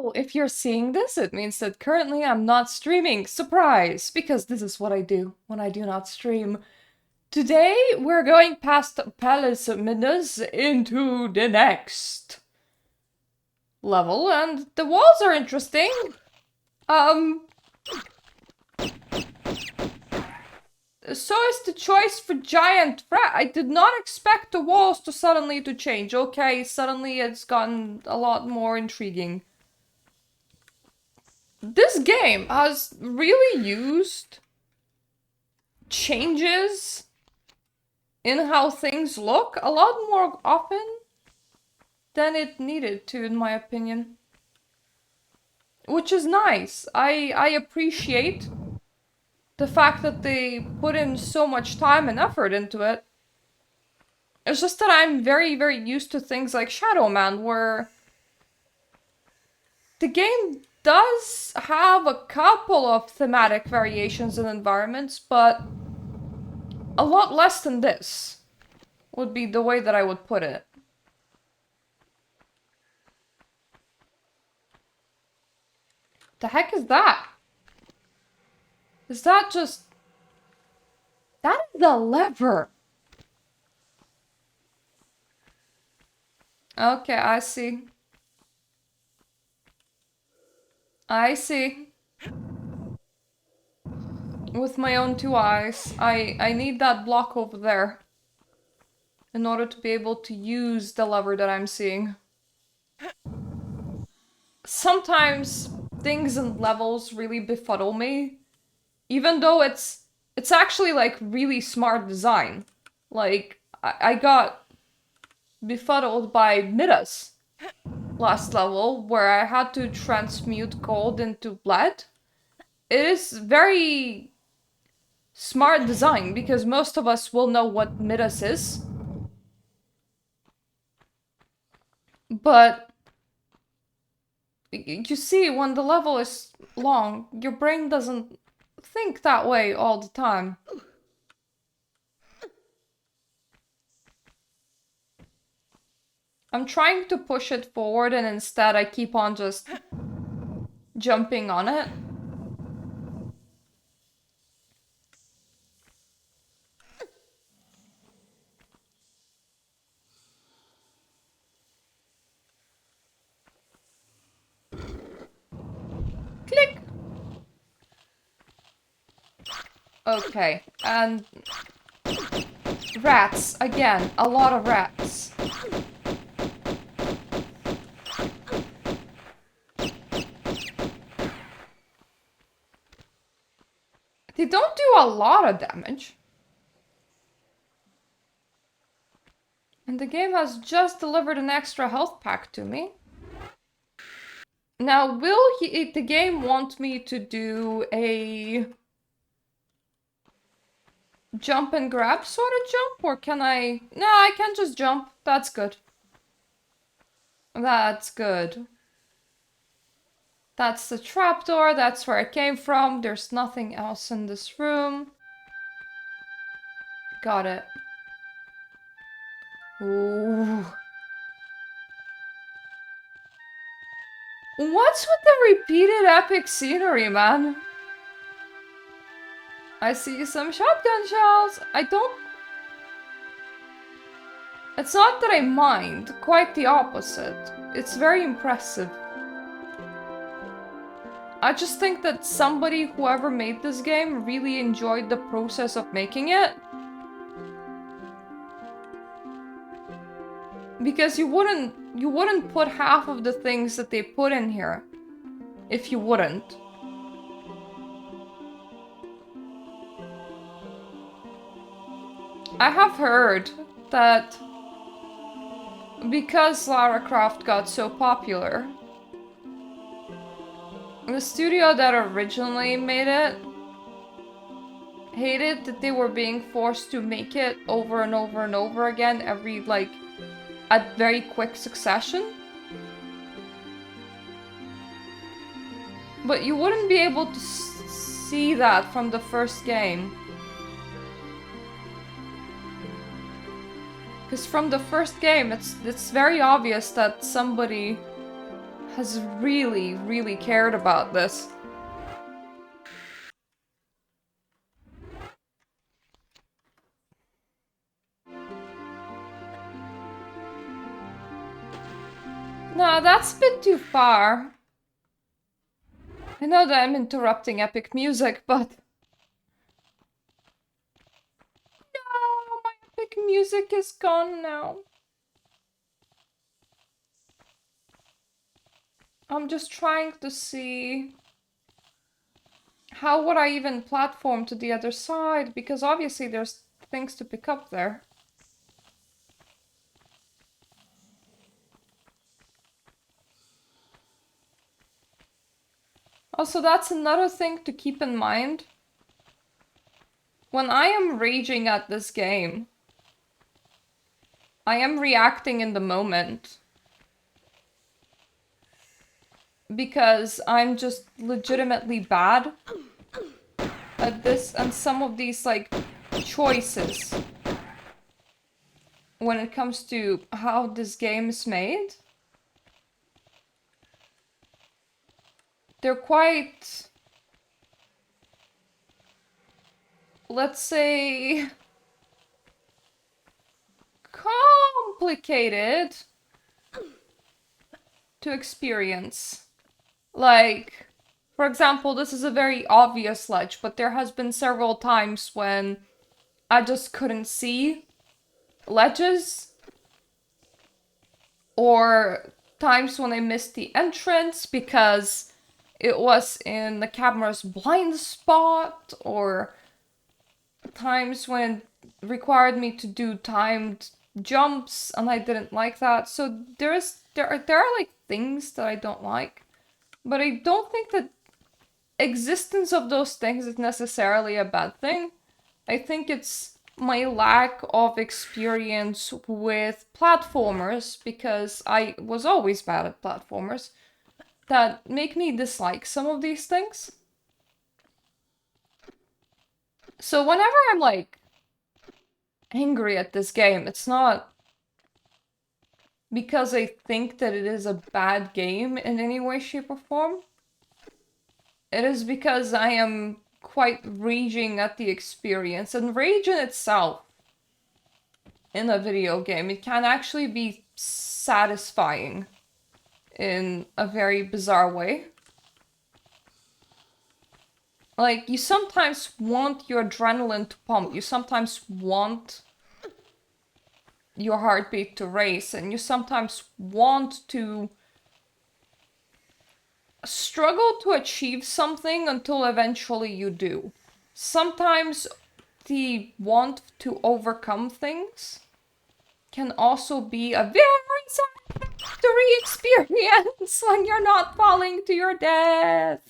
Oh, if you're seeing this, it means that currently I'm not streaming. Surprise! Because this is what I do when I do not stream. Today, we're going past Palace Minas into the next level, and the walls are interesting. So is the choice for giant rat. I did not expect the walls to suddenly to change. Okay, suddenly it's gotten a lot more intriguing. This game has really used changes in how things look a lot more often than it needed to, in my opinion. Which is nice. I appreciate the fact that they put in so much time and effort into it. It's just that I'm very, very used to things like Shadow Man, where the game does have a couple of thematic variations and environments, but a lot less than this would be the way that I would put it. The heck is that? Is that just... That is the lever. Okay, I see. I see. With my own two eyes. I need that block over there in order to be able to use the lever that I'm seeing. Sometimes things and levels really befuddle me. Even though it's actually like really smart design. Like, I got befuddled by Mirta's last level, where I had to transmute gold into lead. It is very smart design, because most of us will know what Midas is. But you see, when the level is long, your brain doesn't think that way all the time. I'm trying to push it forward, and instead I keep on just jumping on it. Click! Okay, and... rats, again, a lot of rats. They don't do a lot of damage. And the game has just delivered an extra health pack to me. Now, will the game want me to do a jump and grab sort of jump? Or can I... No, I can just jump. That's good. That's good. That's the trapdoor. That's where I came from. There's nothing else in this room. Got it. Ooh. What's with the repeated epic scenery, man? I see some shotgun shells. I don't... It's not that I mind. Quite the opposite. It's very impressive. I just think that somebody, whoever made this game, really enjoyed the process of making it. Because you wouldn't put half of the things that they put in here if you wouldn't. I have heard that because Lara Croft got so popular, the studio that originally made it hated that they were being forced to make it over and over and over again every, like, at very quick succession. But you wouldn't be able to see that from the first game. Because from the first game, it's very obvious that somebody has really, really cared about this. No, that's a bit too far. I know that I'm interrupting epic music, but... No, my epic music is gone now. I'm just trying to see... How would I even platform to the other side? Because obviously there's things to pick up there. Also, that's another thing to keep in mind. When I am raging at this game, I am reacting in the moment. Because I'm just legitimately bad at this, and some of these, like, choices when it comes to how this game is made, they're quite, let's say, complicated to experience. Like, for example, this is a very obvious ledge, but there has been several times when I just couldn't see ledges, or times when I missed the entrance because it was in the camera's blind spot, or times when it required me to do timed jumps and I didn't like that. So there are like things that I don't like, but I don't think that existence of those things is necessarily a bad thing. I think it's my lack of experience with platformers, because I was always bad at platformers, that make me dislike some of these things. So whenever I'm like angry at this game, it's not because I think that it is a bad game in any way, shape, or form. It is because I am quite raging at the experience, and rage in itself in a video game, it can actually be satisfying in a very bizarre way. Like, you sometimes want your adrenaline to pump, you sometimes want your heartbeat to race, and you sometimes want to struggle to achieve something until eventually you do. Sometimes the want to overcome things can also be a very satisfactory experience when you're not falling to your death.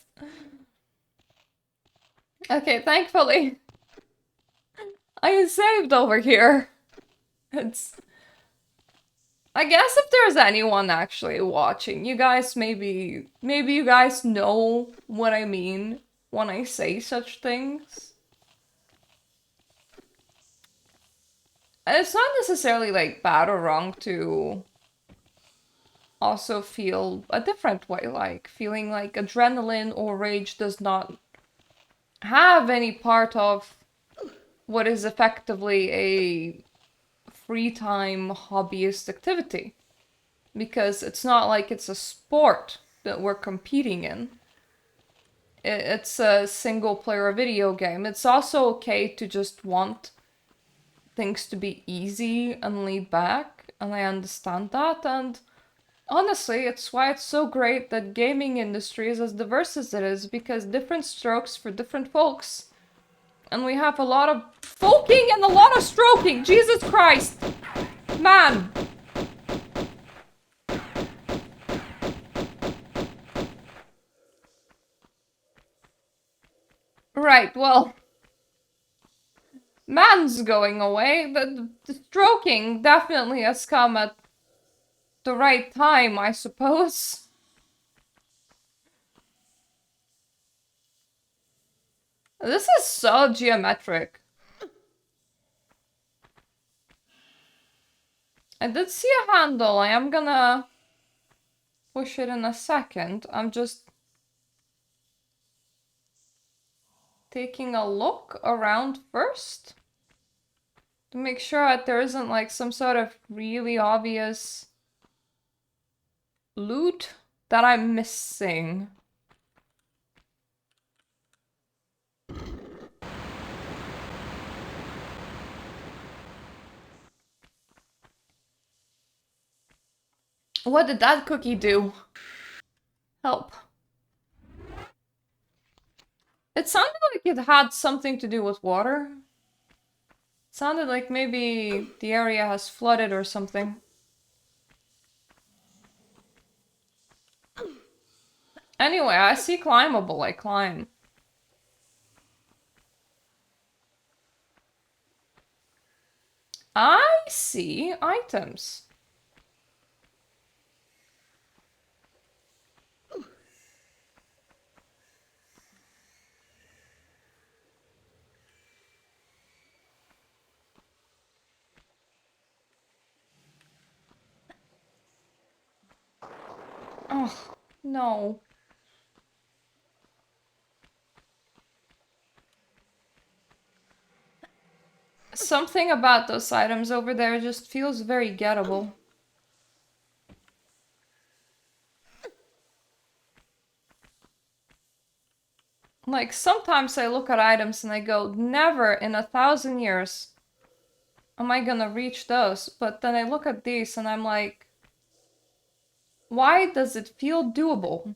Okay, thankfully, I saved over here. I guess if there's anyone actually watching, you guys maybe you guys know what I mean when I say such things. And it's not necessarily like bad or wrong to also feel a different way, like feeling like adrenaline or rage does not have any part of what is effectively a free time hobbyist activity, because it's not like it's a sport that we're competing in. It's a single player video game. It's also okay to just want things to be easy and laid back, and I understand that, and honestly, it's why it's so great that gaming industry is as diverse as it is, because different strokes for different folks. And we have a lot of folking and a lot of stroking. Jesus Christ. Man. Right, well. Man's going away. The stroking definitely has come at the right time, I suppose. This is so geometric. I did see a handle. I am gonna... push it in a second. I'm just taking a look around first to make sure that there isn't like some sort of really obvious loot that I'm missing. What did that cookie do? Help. It sounded like it had something to do with water. It sounded like maybe the area has flooded or something. Anyway, I see climbable, I climb. I see items. Oh, no. Something about those items over there just feels very gettable. Like, sometimes I look at items and I go, never in 1,000 years am I gonna reach those. But then I look at these and I'm like, why does it feel doable?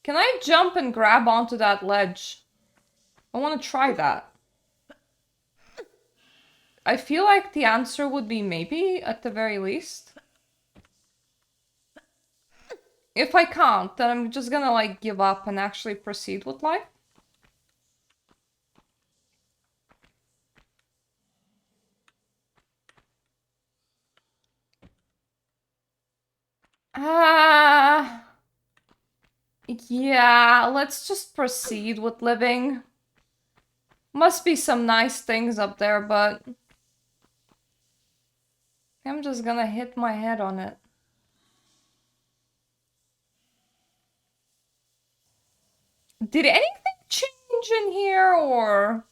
Can I jump and grab onto that ledge? I want to try that. I feel like the answer would be maybe, at the very least. If I can't, then I'm just gonna like give up and actually proceed with life. Yeah, let's just proceed with living. Must be some nice things up there, but I'm just gonna hit my head on it. Did anything change in here, or?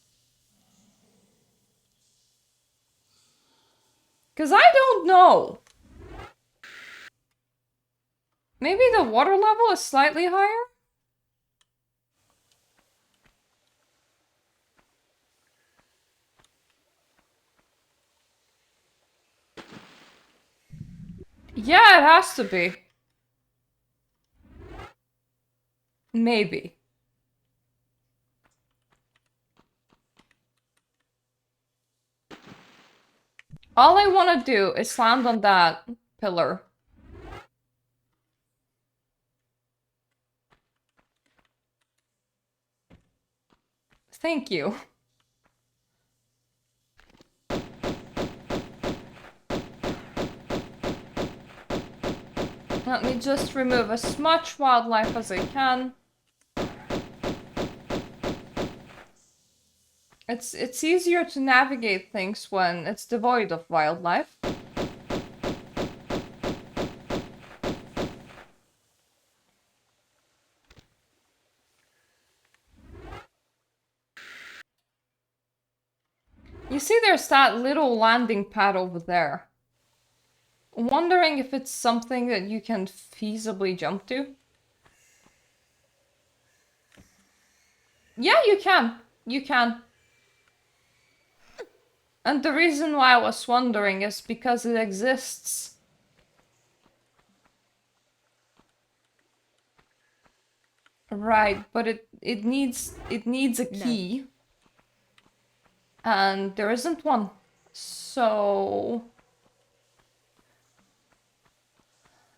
Because I don't know. Maybe the water level is slightly higher? Yeah, it has to be. Maybe. All I want to do is land on that pillar. Thank you. Let me just remove as much wildlife as I can. It's easier to navigate things when it's devoid of wildlife. You see there's that little landing pad over there. Wondering if it's something that you can feasibly jump to? Yeah, you can. You can. And the reason why I was wondering is because it exists. Right, but it needs a key. No. And there isn't one. So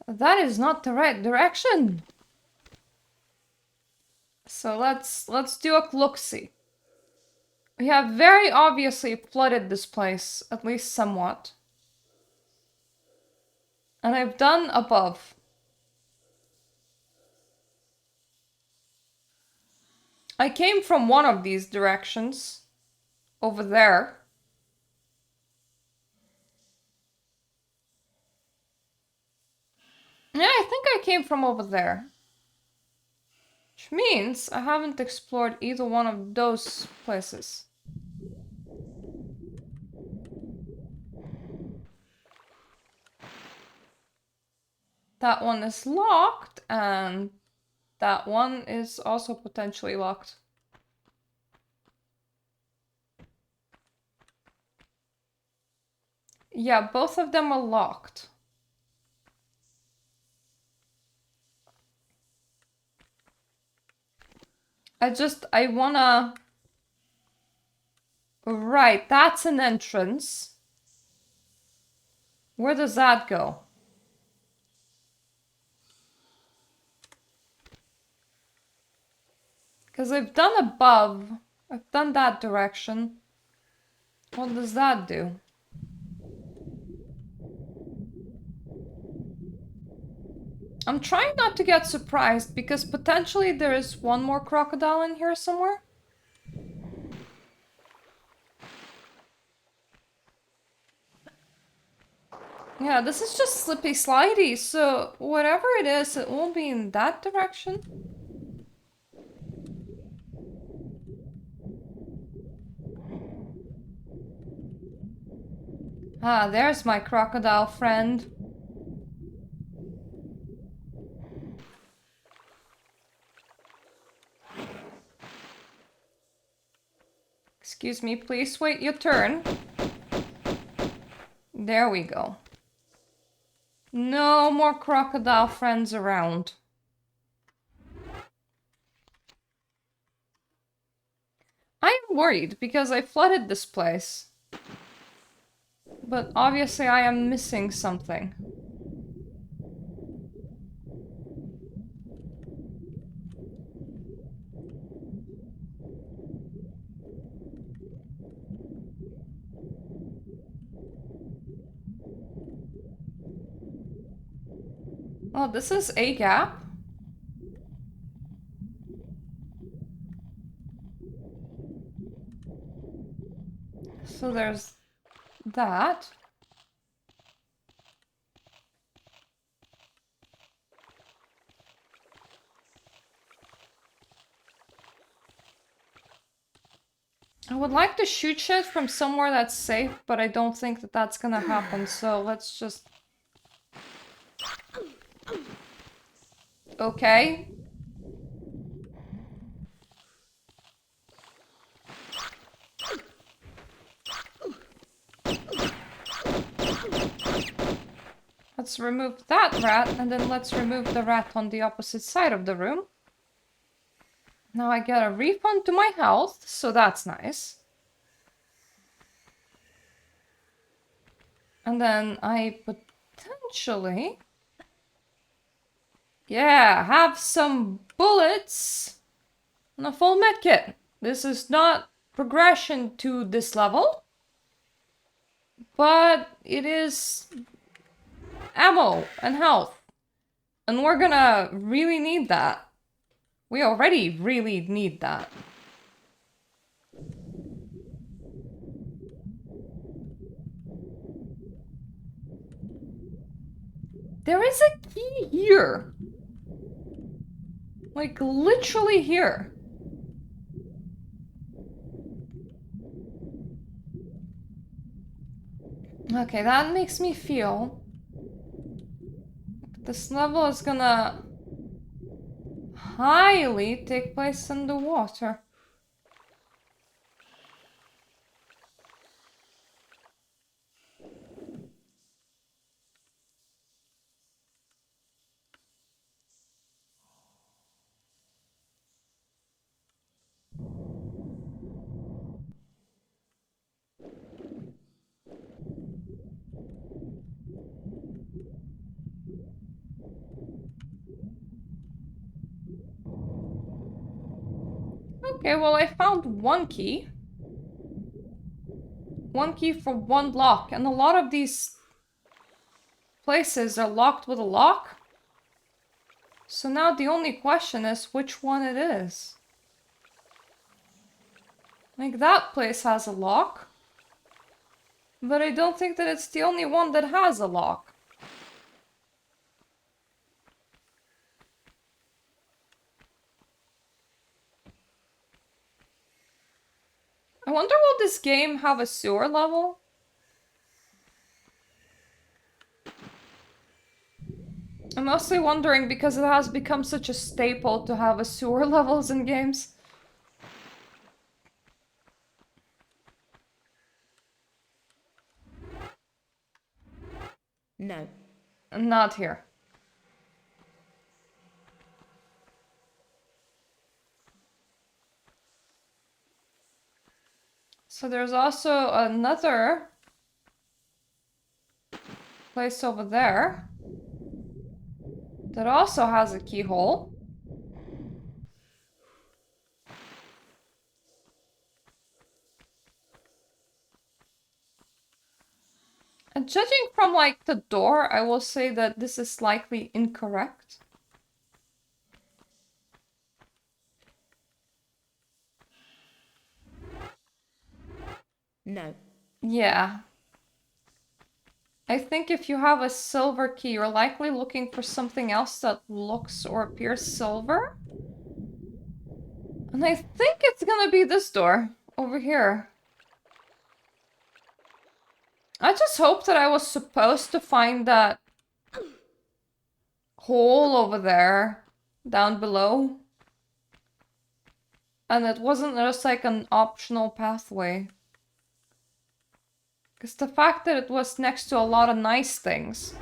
that is not the right direction. So let's do a look-see. We have very obviously flooded this place, at least somewhat. And I've done above. I came from one of these directions. Over there. came from over there. Which means I haven't explored either one of those places. That one is locked, and that one is also potentially locked. Yeah, both of them are locked. I wanna... Right, that's an entrance. Where does that go? Because I've done above. I've done that direction. What does that do? I'm trying not to get surprised because potentially there is one more crocodile in here somewhere. Yeah, this is just slippy slidey, so whatever it is, it won't be in that direction. Ah, there's my crocodile friend. Excuse me, please wait your turn. There we go. No more crocodile friends around. I am worried because I flooded this place. But obviously I am missing something. Oh, this is a gap. So there's that. I would like to shoot shit from somewhere that's safe, but I don't think that that's gonna happen, so let's just... Okay. Let's remove that rat, and then let's remove the rat on the opposite side of the room. Now I get a refund to my health, so that's nice. And then I potentially... Yeah, have some bullets and a full medkit. This is not progression to this level, but it is ammo and health. And we're gonna really need that. We already really need that. There is a key here. Like, literally here. Okay, that makes me feel... This level is gonna... highly take place in the water. Okay, well, I found one key. One key for one lock, and a lot of these places are locked with a lock. So now the only question is which one it is. Like, that place has a lock. But I don't think that it's the only one that has a lock. I wonder, will this game have a sewer level? I'm mostly wondering because it has become such a staple to have a sewer levels in games. No. Not here. So there's also another place over there that also has a keyhole. And judging from, like, the door, I will say that this is likely incorrect. No. Yeah. I think if you have a silver key, you're likely looking for something else that looks or appears silver. And I think it's gonna be this door over here. I just hope that I was supposed to find that hole over there down below. And it wasn't just like an optional pathway. Because the fact that it was next to a lot of nice things.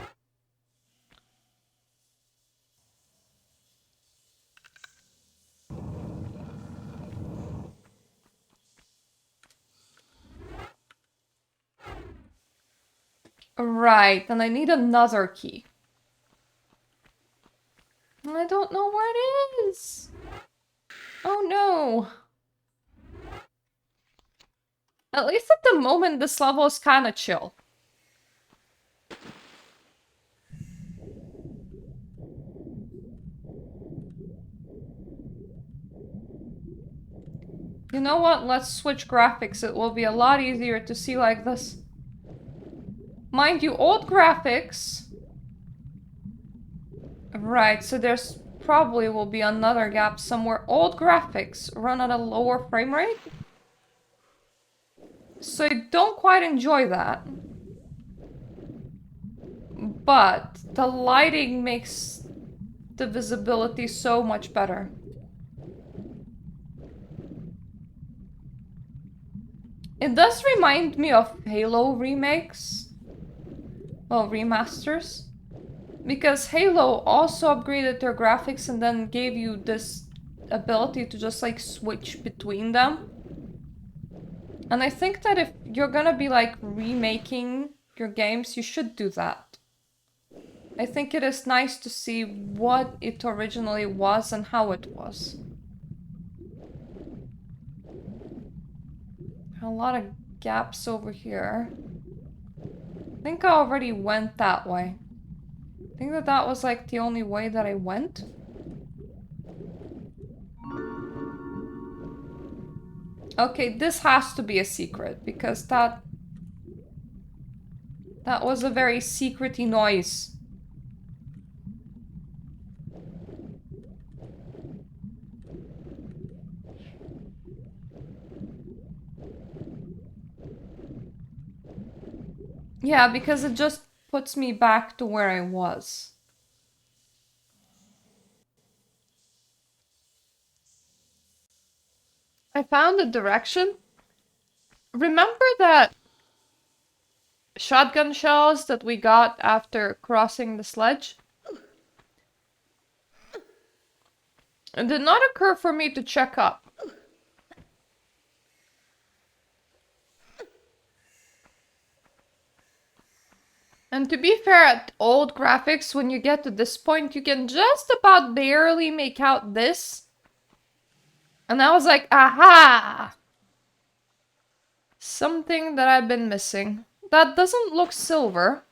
Right, and I need another key. And I don't know where it is. Oh no. At least at the moment, this level is kind of chill. You know what? Let's switch graphics. It will be a lot easier to see like this. Mind you, old graphics. Right, so there's probably will be another gap somewhere. Old graphics run at a lower frame rate. So I don't quite enjoy that. But the lighting makes the visibility so much better. It does remind me of Halo remakes. Well, remasters. Because Halo also upgraded their graphics and then gave you this ability to just like switch between them. And I think that if you're gonna be like remaking your games, you should do that. I think it is nice to see what it originally was and how it was. A lot of gaps over here. I think I already went that way. I think that that was like the only way that I went. Okay, this has to be a secret because that was a very secrety noise. Yeah, because it just puts me back to where I was. I found a direction. Remember that shotgun shells that we got after crossing the sledge? It did not occur for me to check up. And to be fair, at old graphics, when you get to this point, you can just about barely make out this. And I was like, aha! Something that I've been missing. That doesn't look silver.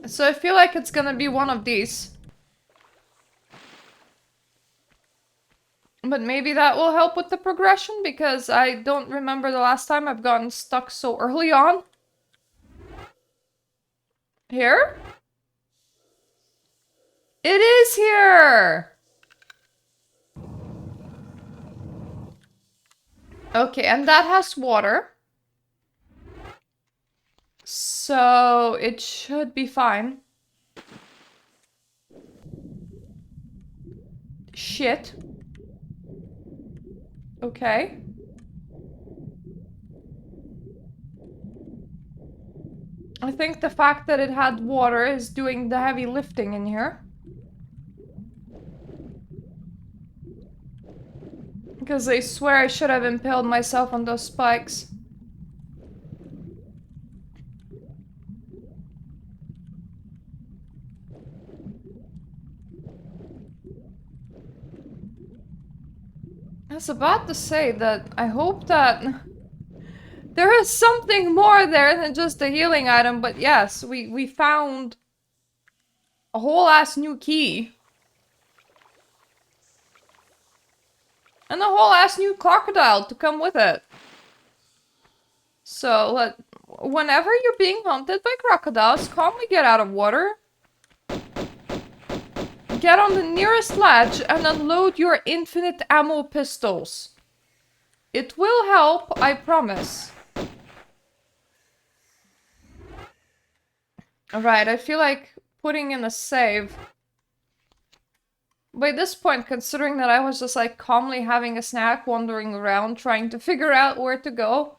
So I feel like it's gonna be one of these. But maybe that will help with the progression, because I don't remember the last time I've gotten stuck so early on. Here? It is here! Okay, and that has water. So it should be fine. Shit. Okay. I think the fact that it had water is doing the heavy lifting in here. Because I swear I should have impaled myself on those spikes. I was about to say that I hope that there is something more there than just a healing item, but yes, we found a whole ass new key. And a whole ass new crocodile to come with it. So, whenever you're being hunted by crocodiles, calmly get out of water. Get on the nearest ledge and unload your infinite ammo pistols. It will help, I promise. Alright, I feel like putting in a save. By this point, considering that I was just like calmly having a snack, wandering around, trying to figure out where to go.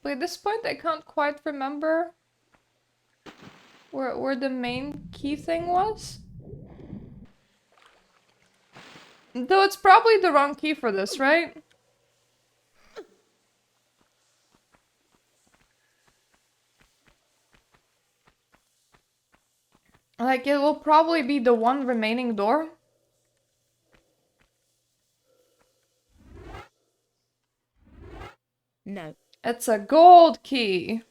By this point, I can't quite remember where the main key thing was. Though it's probably the wrong key for this, right? Like, it will probably be the one remaining door. No. It's a gold key.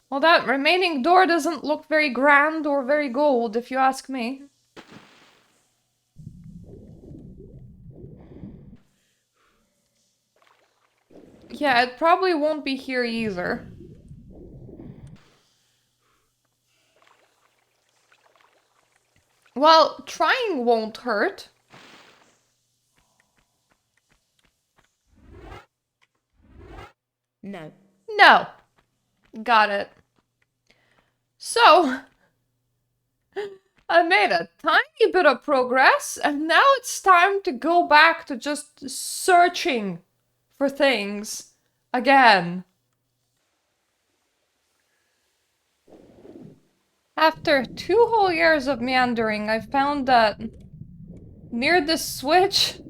Well, that remaining door doesn't look very grand or very gold, if you ask me. Yeah, it probably won't be here either. Well, trying won't hurt. No. No. Got it. So, I made a tiny bit of progress, and now it's time to go back to just searching for things again. After 2 whole years of meandering, I found that near this switch,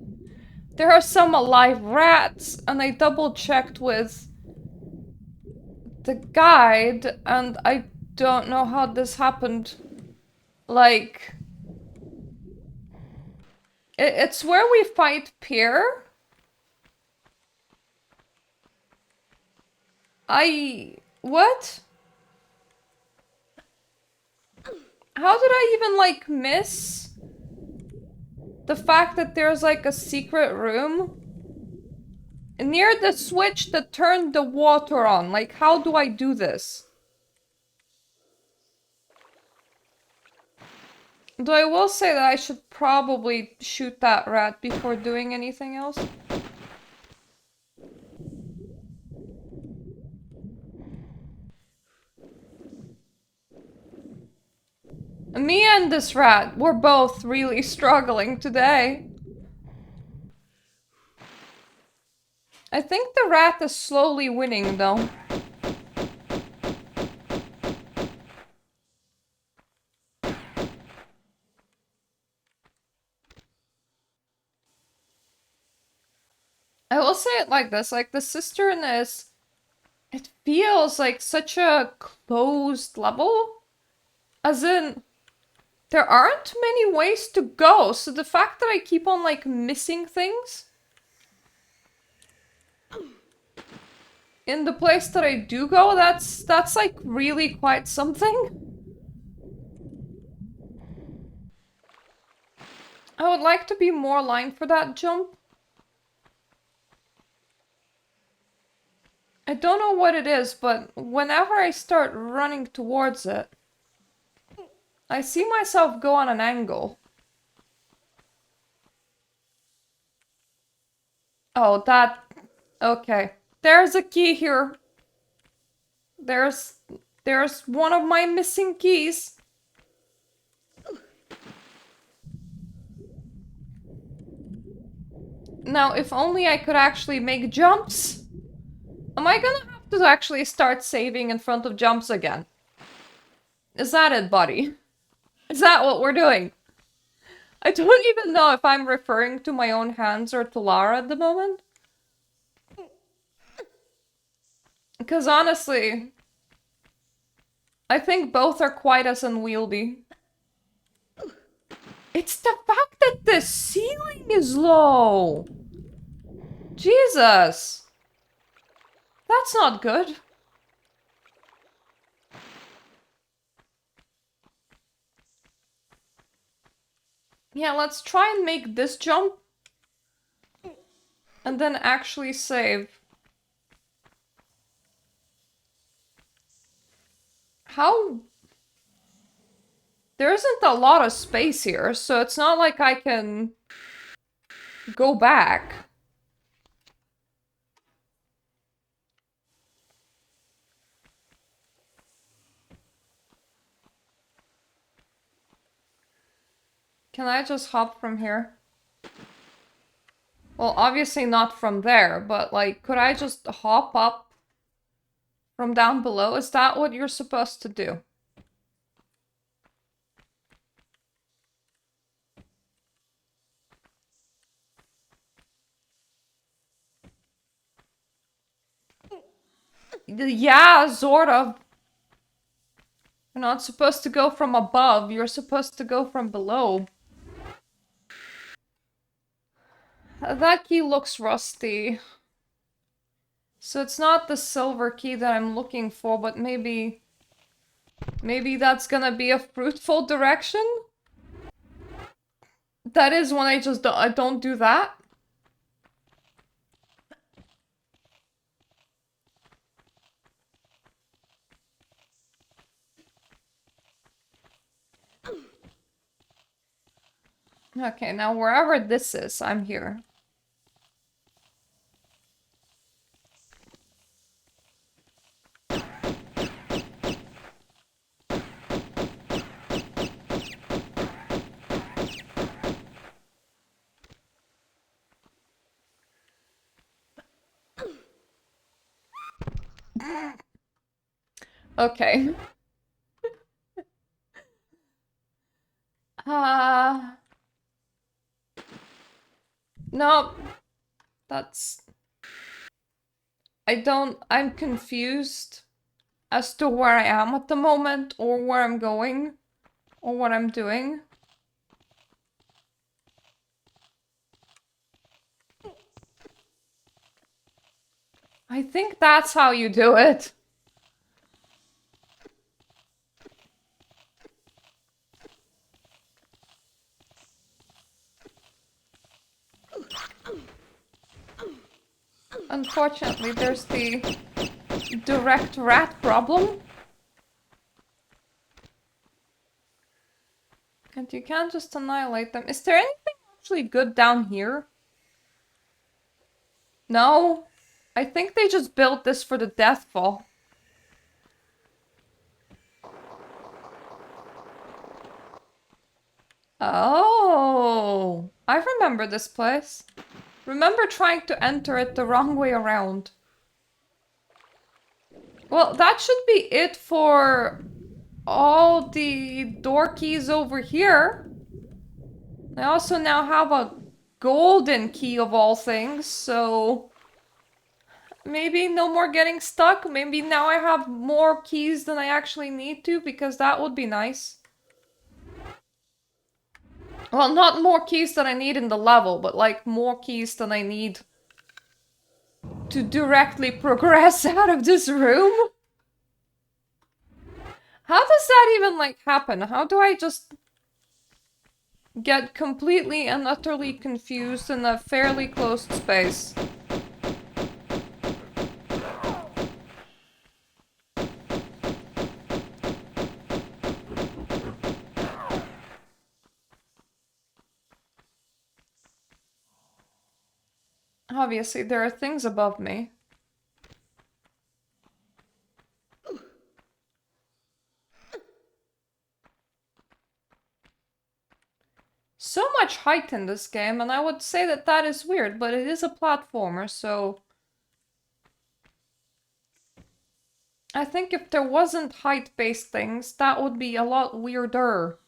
there are some alive rats, and I double-checked with the guide, and I don't know how this happened. Like, it's where we fight Pierre. What? How did I even, like, miss the fact that there's, like, a secret room near the switch that turned the water on? Like, how do I do this? Though I will say that I should probably shoot that rat before doing anything else. Me and this rat, we're both really struggling today. I think the rat is slowly winning, though. I will say it like this, like, the Cistern is... It feels like such a closed level. As in, there aren't many ways to go, so the fact that I keep on, like, missing things in the place that I do go, that's like, really quite something. I would like to be more aligned for that jump. I don't know what it is, but whenever I start running towards it, I see myself go on an angle. Oh, that... Okay. There's a key here. There's... There's one of my missing keys. Now, if only I could actually make jumps. Am I gonna have to actually start saving in front of jumps again? Is that it, buddy? Is that what we're doing? I don't even know if I'm referring to my own hands or to Lara at the moment. Because honestly, I think both are quite as unwieldy. It's the fact that the ceiling is low. Jesus. That's not good. Yeah, let's try and make this jump. And then actually save. How... There isn't a lot of space here, so it's not like I can go back. Can I just hop from here? Well, obviously not from there, but like, could I just hop up from down below? Is that what you're supposed to do? Yeah, sort of. You're not supposed to go from above, you're supposed to go from below. That key looks rusty. So it's not the silver key that I'm looking for, but maybe that's gonna be a fruitful direction? That is when I don't do that. Okay, now wherever this is, I'm here. Okay. Uh... No. That's... I'm confused as to where I am at the moment, or where I'm going, or what I'm doing. I think that's how you do it. Unfortunately, there's the direct rat problem. And you can't just annihilate them. Is there anything actually good down here? No? I think they just built this for the Deathfall. Oh, I remember this place. Remember trying to enter it the wrong way around. Well, that should be it for all the door keys over here. I also now have a golden key of all things, so... Maybe no more getting stuck. Maybe now I have more keys than I actually need to, because that would be nice. Well, not more keys than I need in the level, but like more keys than I need to directly progress out of this room. How does that even like happen? How do I just get completely and utterly confused in a fairly closed space? Obviously, there are things above me. So much height in this game, and I would say that that is weird, but it is a platformer, so... I think if there wasn't height-based things, that would be a lot weirder.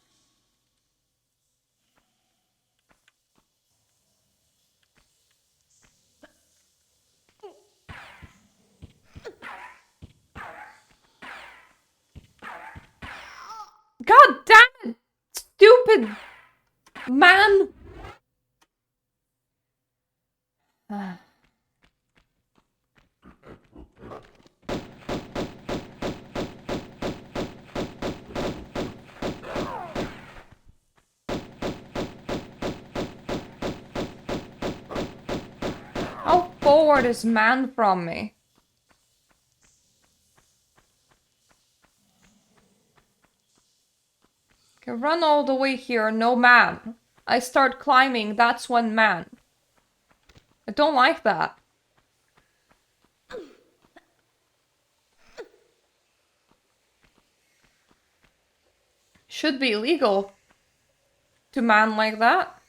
God damn it! Stupid man! How forward is man from me? Okay, run all the way here, no man. I start climbing, that's when man. I don't like that. Should be illegal to man like that.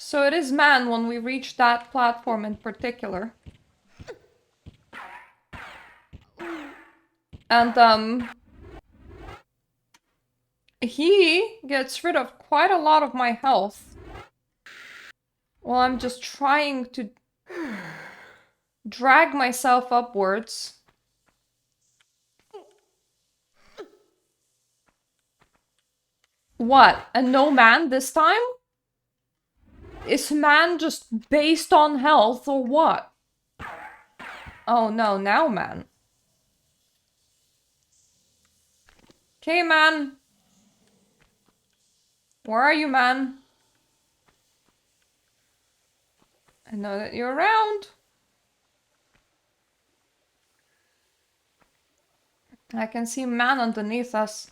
So it is man when we reach that platform in particular. And, he gets rid of quite a lot of my health. While I'm just trying to drag myself upwards. What? And no man this time? Is man just based on health or what? Oh no, now man. Okay, man. Where are you, man? I know that you're around. I can see man underneath us.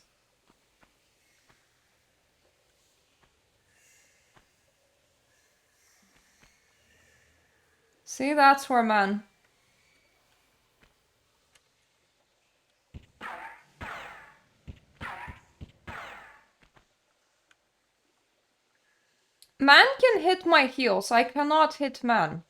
See, that's where man. Man can hit my heels. I cannot hit man.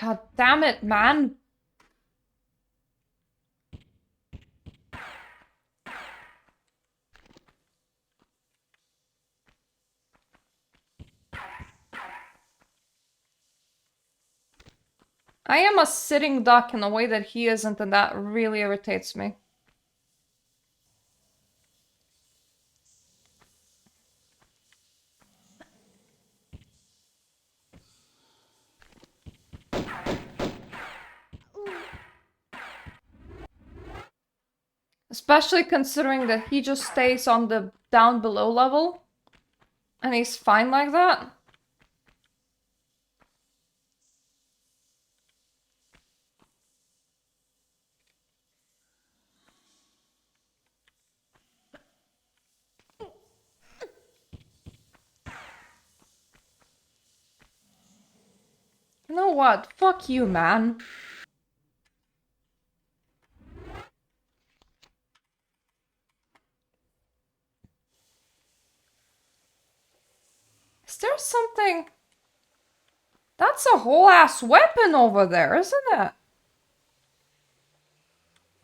God damn it, man. I am a sitting duck in a way that he isn't, and that really irritates me. Especially considering that he just stays on the down below level. And he's fine like that. You know what? Fuck you, man. Is there something... That's a whole ass weapon over there, isn't it?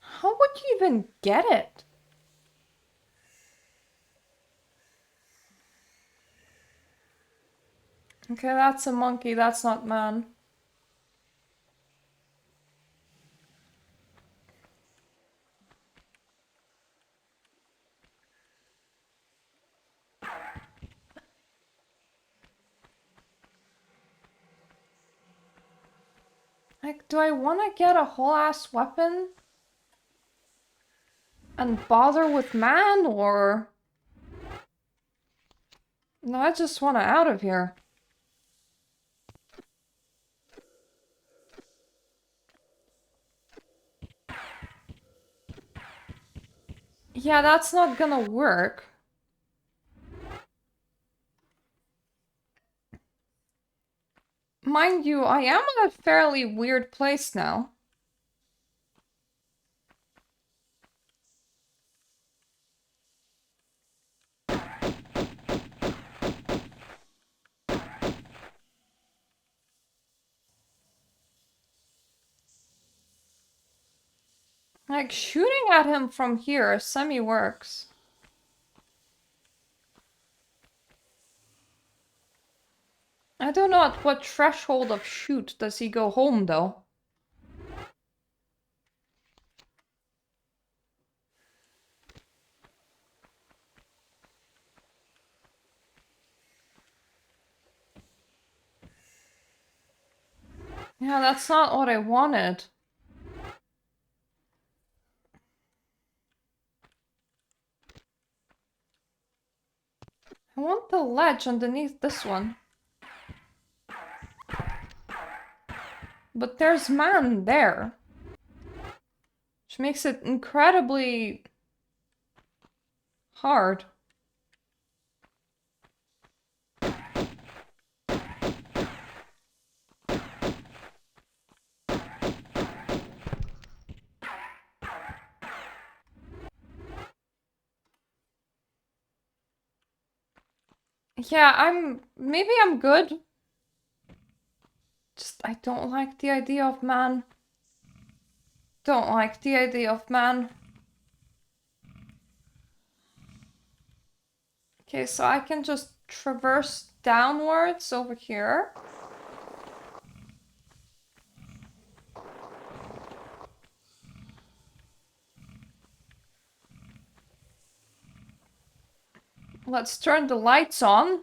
How would you even get it? Okay, that's a monkey, that's not man. Like, do I want to get a whole ass weapon? And bother with man, or... No, I just want to out of here. Yeah, that's not gonna work. Mind you, I am in a fairly weird place now. Like, shooting at him from here semi-works. I don't know at what threshold of shoot does he go home, though. Yeah, that's not what I wanted. I want the ledge underneath this one. But there's man there. Which makes it incredibly hard. Yeah, maybe I'm good. Just, I don't like the idea of man. Don't like the idea of man. Okay, so I can just traverse downwards over here. Let's turn the lights on.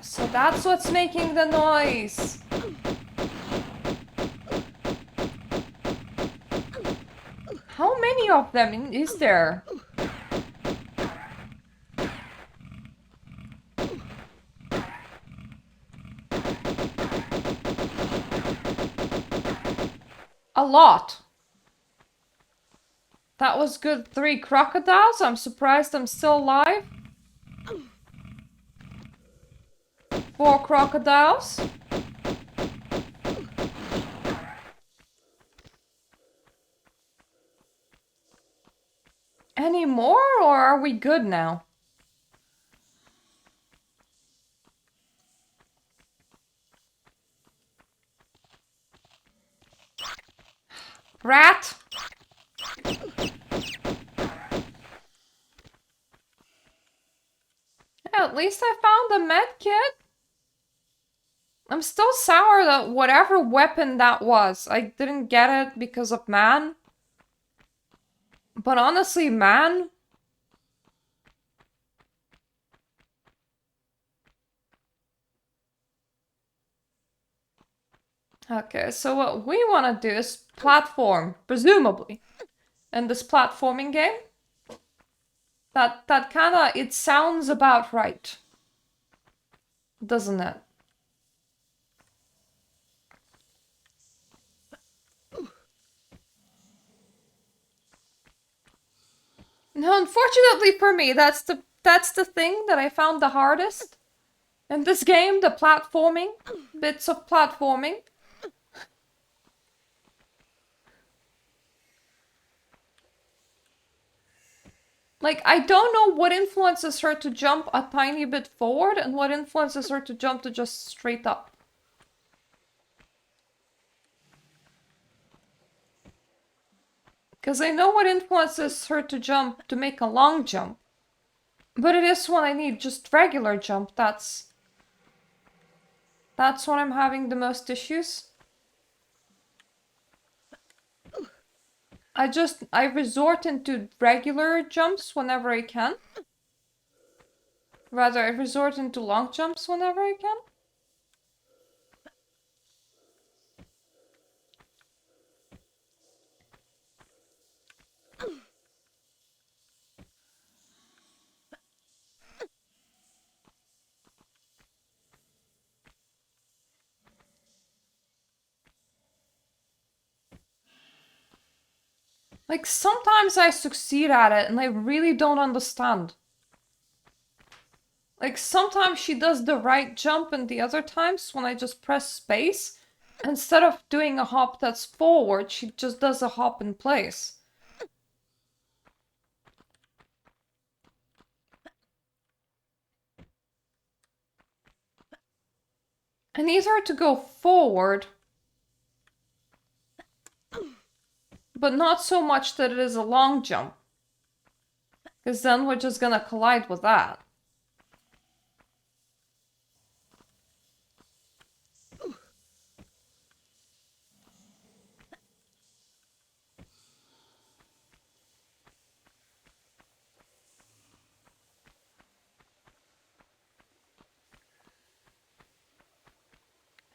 So that's what's making the noise. How many of them is there? A lot. That was good. 3 crocodiles. I'm surprised I'm still alive. 4 crocodiles. Any more, or are we good now? Rat! At least I found a med kit. I'm still sour that whatever weapon that was, I didn't get it because of man. But honestly, man... Okay, so what we want to do is platform, presumably, in this platforming game. That kinda, it sounds about right. Doesn't it? No, unfortunately for me, that's the thing that I found the hardest in this game, the platforming, bits of platforming. Like, I don't know what influences her to jump a tiny bit forward and what influences her to jump to just straight up. Because I know what influences her to jump to make a long jump. But it is when I need just regular jump, that's when I'm having the most issues. I resort into regular jumps whenever I can. Rather, I resort into long jumps whenever I can. Like, sometimes I succeed at it and I really don't understand. Like, sometimes she does the right jump and the other times when I just press space, instead of doing a hop that's forward, she just does a hop in place. I need her to go forward, but not so much that it is a long jump. Because then we're just gonna collide with that.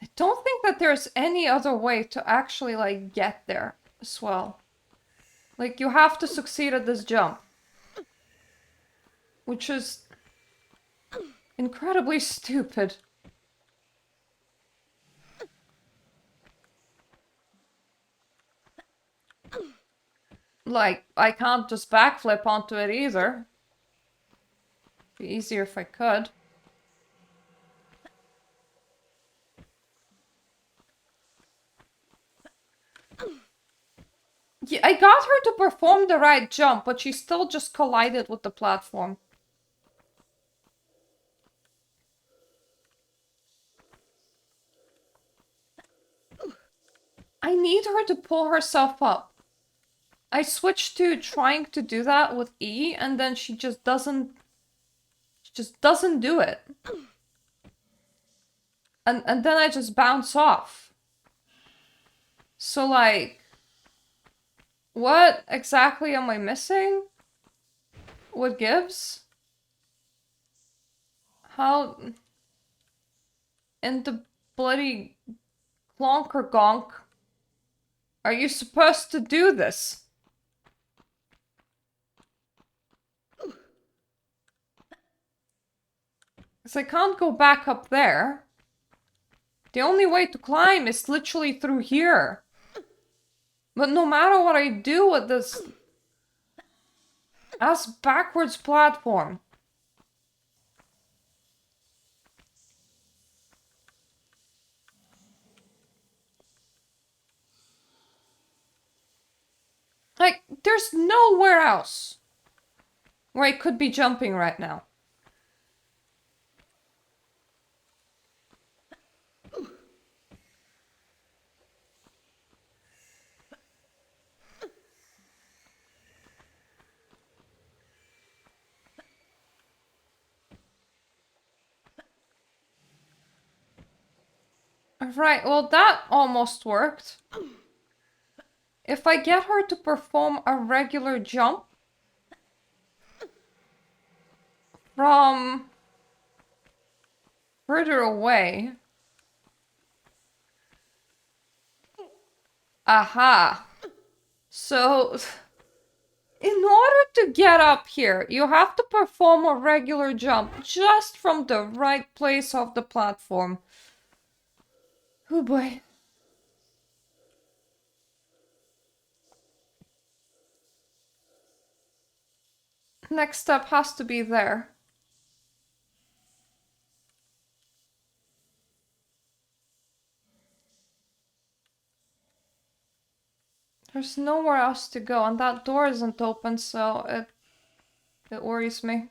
I don't think that there's any other way to actually, like, get there as well. Like, you have to succeed at this jump. Which is incredibly stupid. Like, I can't just backflip onto it either. Be easier if I could. Yeah, I got her to perform the right jump, but she still just collided with the platform. I need her to pull herself up. I switched to trying to do that with E, and then she just doesn't do it. And then I just bounce off. So, like, what exactly am I missing? What gives? How in the bloody clonker gonk are you supposed to do this? Because I can't go back up there. The only way to climb is literally through here. But no matter what I do with this ass backwards platform, like, there's nowhere else where I could be jumping right now. Right, well, that almost worked. If I get her to perform a regular jump from further away. Aha. So, in order to get up here, you have to perform a regular jump just from the right place of the platform. Oh boy. Next step has to be there. There's nowhere else to go, and that door isn't open, so it worries me.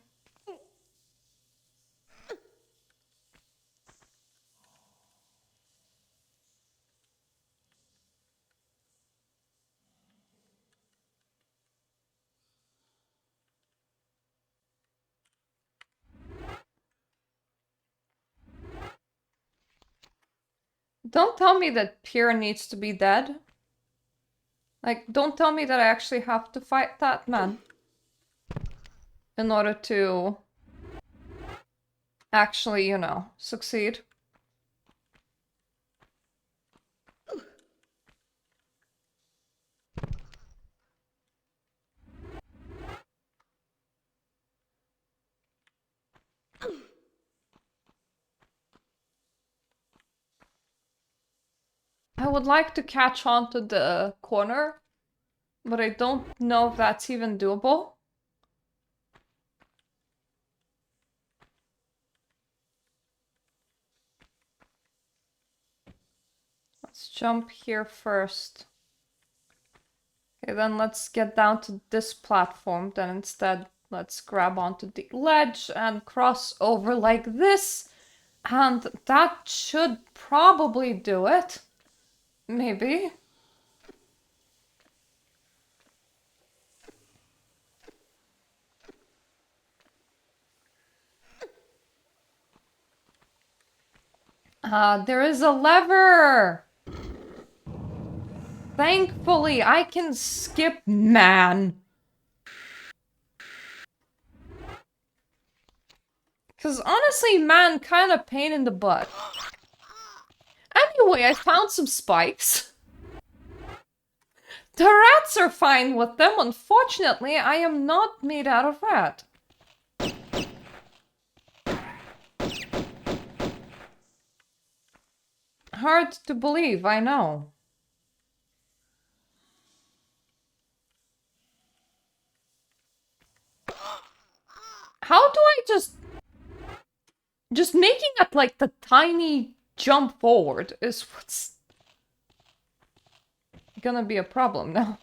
Don't tell me that Pierre needs to be dead. Like, don't tell me that I actually have to fight that man in order to actually, you know, succeed. I would like to catch on to the corner, but I don't know if that's even doable. Let's jump here first. Okay, then let's get down to this platform. Then instead, let's grab onto the ledge and cross over like this. And that should probably do it. Maybe. There is a lever! Thankfully, I can skip man. Because honestly, man, kind of pain in the butt. Anyway, I found some spikes. The rats are fine with them. Unfortunately, I am not made out of rat. Hard to believe, I know. How do I just making it like the tiny jump forward is what's gonna be a problem now.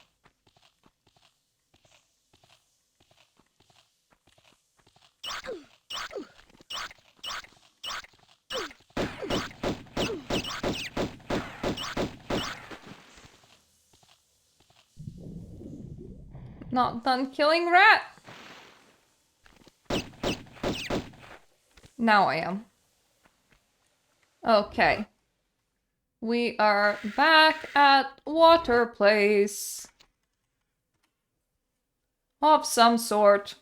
Not done killing rat. Now I am. Okay. We are back at water place. Of some sort.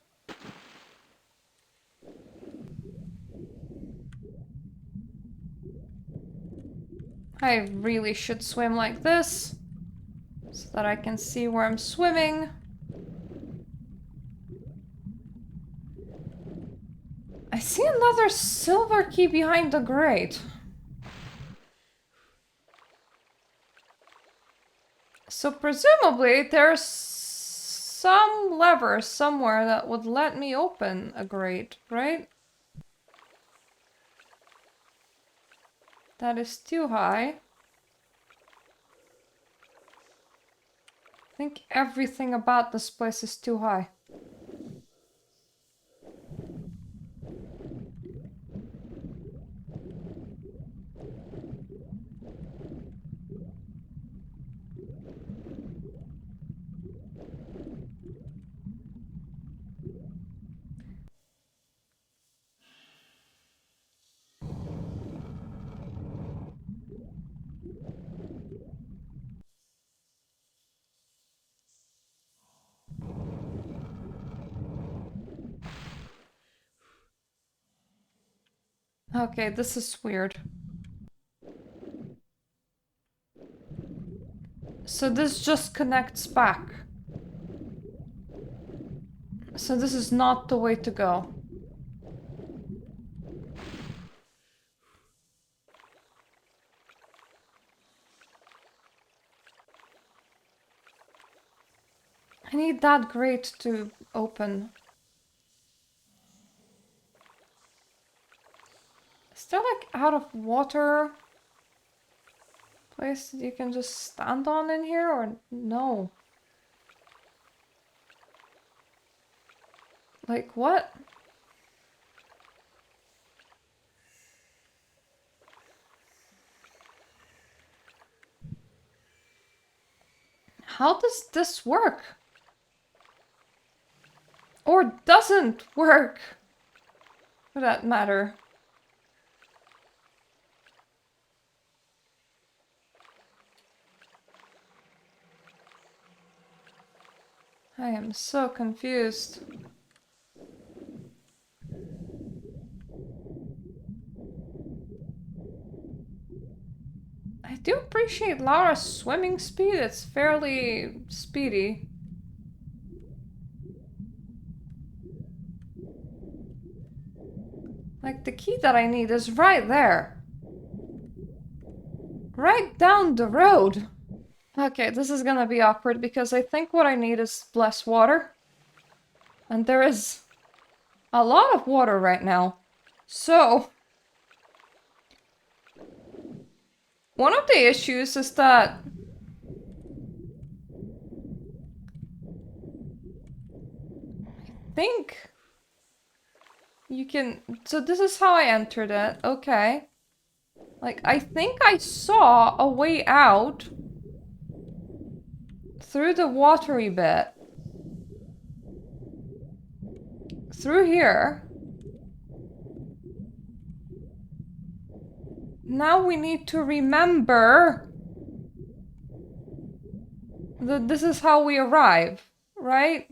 I really should swim like this, so that I can see where I'm swimming. I see another silver key behind the grate. So presumably there's some lever somewhere that would let me open a grate, right? That is too high. I think everything about this place is too high. Okay, this is weird. So this just connects back. So this is not the way to go. I need that grate to open. Is there like out of water place that you can just stand on in here or no? Like what? How does this work? Or doesn't work, for that matter. I am so confused. I do appreciate Lara's swimming speed. It's fairly speedy. Like, the key that I need is right there. Right down the road. Okay, this is gonna be awkward because I think what I need is less water. And there is a lot of water right now. So, one of the issues is that I think you can... So this is how I entered it. Okay. Like, I think I saw a way out through the watery bit. Through here. Now we need to remember that this is how we arrive, right?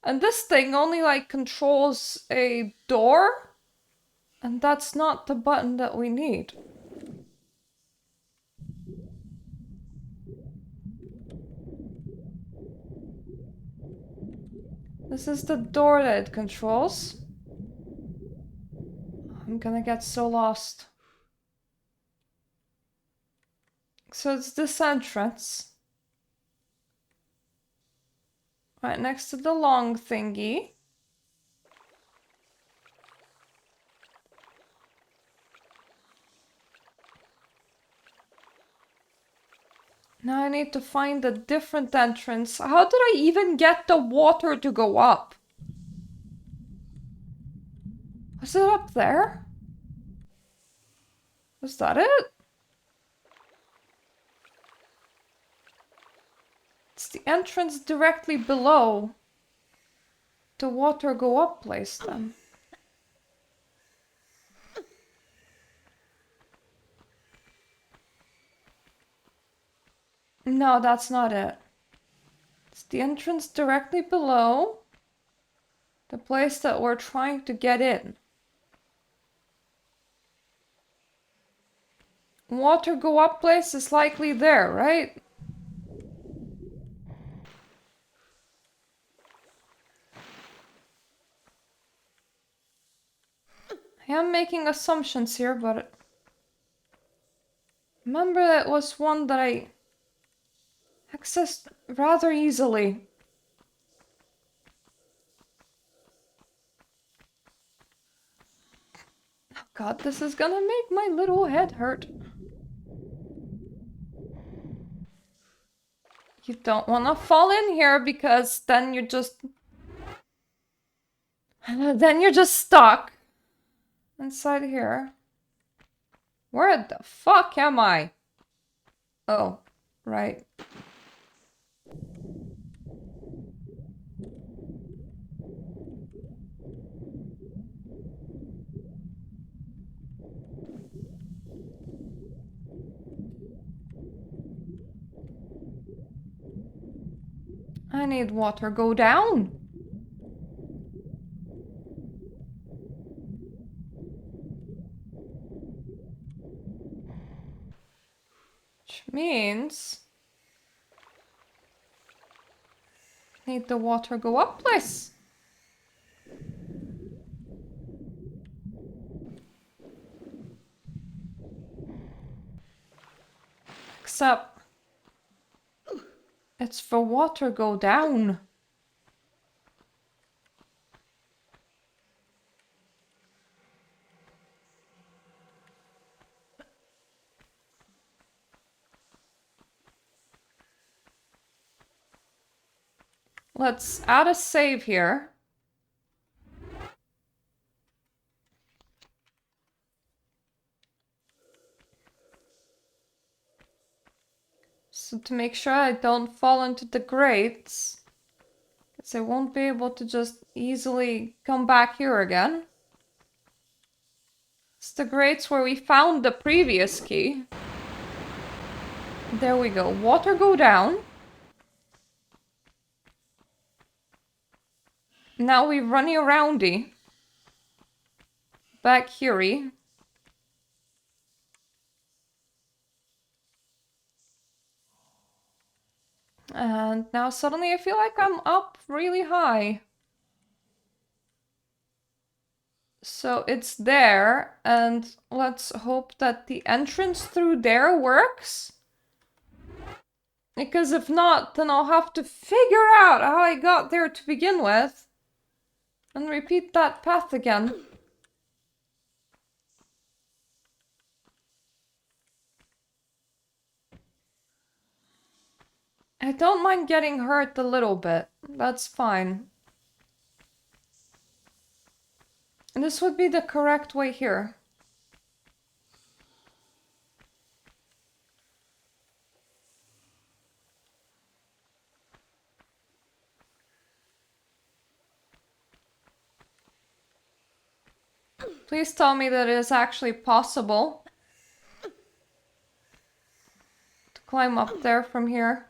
And this thing only, like, controls a door, and that's not the button that we need. This is the door that it controls. I'm gonna get so lost. So it's this entrance. Right next to the long thingy. Now I need to find a different entrance. How did I even get the water to go up? Was it up there? Was that it? It's the entrance directly below the water go up place then. No, that's not it. It's the entrance directly below the place that we're trying to get in. Water go up place is likely there, right? I am making assumptions here, but remember that was one that I accessed rather easily. Oh god, this is gonna make my little head hurt. You don't want to fall in here because then you're just... then you're just stuck inside here. Where the fuck am I? Oh, right. I need water go down. Which means... need the water go up place. Except... it's for water go down. Let's add a save here. So to make sure I don't fall into the grates. Because I won't be able to just easily come back here again. It's the grates where we found the previous key. There we go. Water go down. Now we runny aroundy. Back here. And now suddenly I feel like I'm up really high. So it's there, and let's hope that the entrance through there works. Because if not, then I'll have to figure out how I got there to begin with. And repeat that path again. I don't mind getting hurt a little bit. That's fine. And this would be the correct way here. Please tell me that it is actually possible to climb up there from here.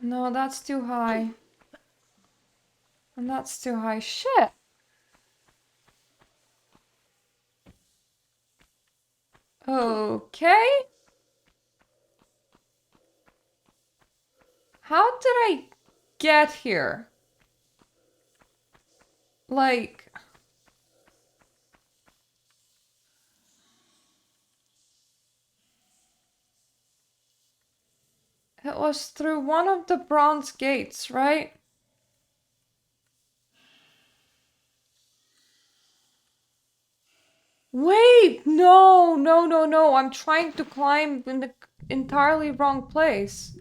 No, that's too high. And that's too high. Shit! Okay. How did I get here? Like... It was through one of the bronze gates, right? Wait! No, no, no, no. I'm trying to climb in the entirely wrong place.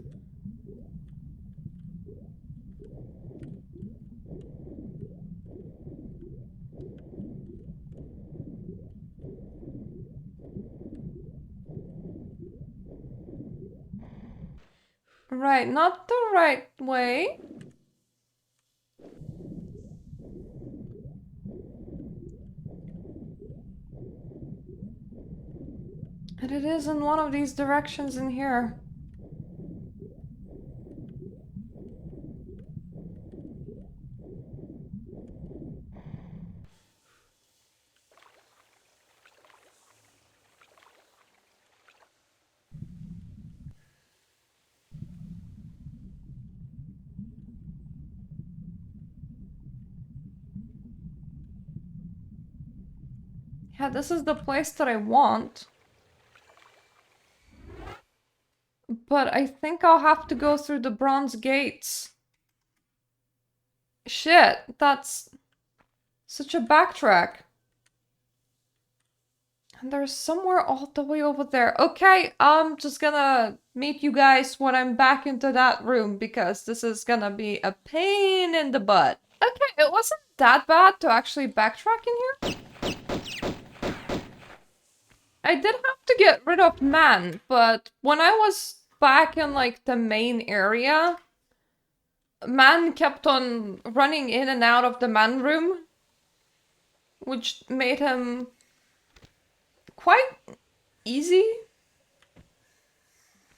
Right, not the right way. And it is in one of these directions in here. Yeah, this is the place that I want. But I think I'll have to go through the bronze gates. Shit, that's such a backtrack. And there's somewhere all the way over there. Okay, I'm just gonna meet you guys when I'm back into that room because this is gonna be a pain in the butt. Okay, it wasn't that bad to actually backtrack in here. I did have to get rid of man, but when I was back in like the main area, man kept on running in and out of the man room, which made him quite easy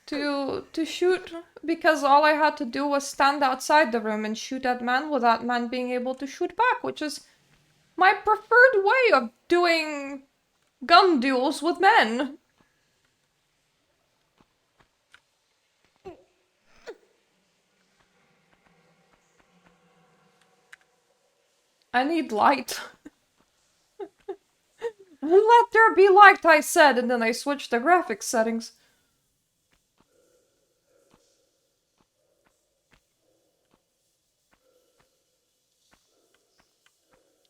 to shoot, because all I had to do was stand outside the room and shoot at man without man being able to shoot back, which is my preferred way of doing gun duels with men. I need light. Let there be light, I said, and then I switched the graphics settings.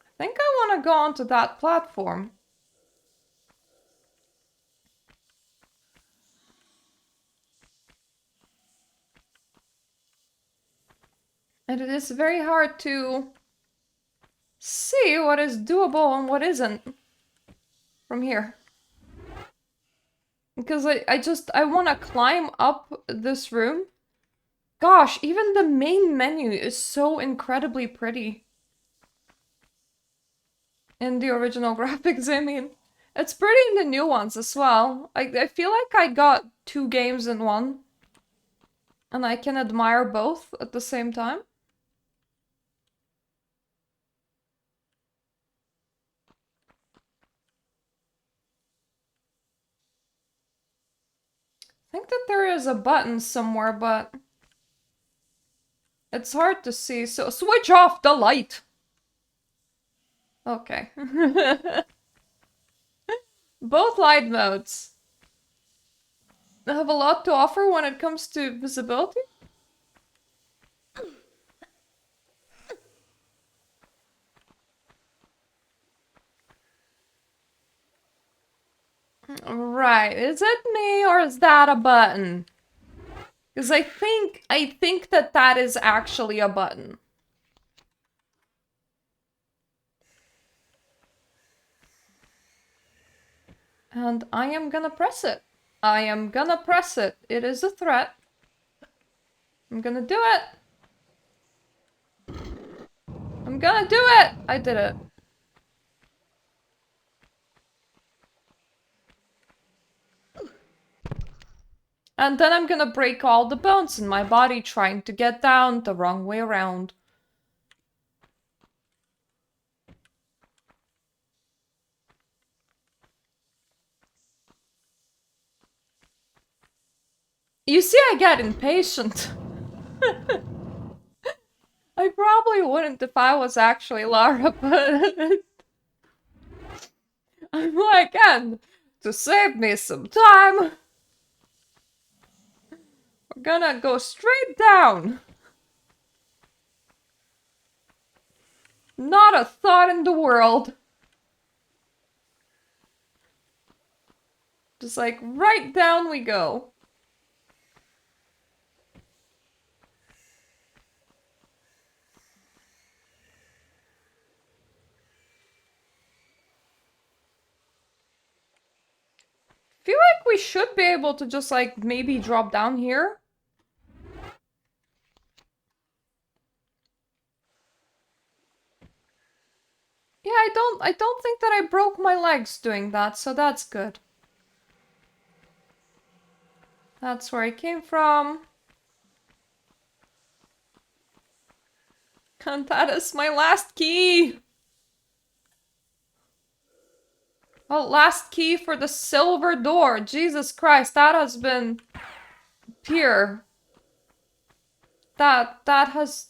I think I want to go onto that platform. And it is very hard to see what is doable and what isn't from here. Because I want to climb up this room Gosh, even the main menu is so incredibly pretty. In the original graphics, I mean. It's pretty in the new ones as well. I feel like I got two games in one. And I can admire both at the same time. I think that there is a button somewhere, but it's hard to see, so switch off the light! Okay. Both light modes have a lot to offer when it comes to visibility. Right, is it me or is that a button? Because I think that that is actually a button. And I am gonna press it. I am gonna press it. It is a threat. I'm gonna do it. I'm gonna do it! I did it. And then I'm gonna break all the bones in my body trying to get down the wrong way around. You see, I get impatient. I probably wouldn't if I was actually Lara, but I'm like, and to save me some time, we're gonna go straight down. Not a thought in the world. Just like right down we go. Feel like we should be able to just like maybe drop down here. Yeah, I don't think that I broke my legs doing that, so that's good. That's where I came from. And that is my last key. Oh, last key for the silver door. Jesus Christ, that has been pure. That has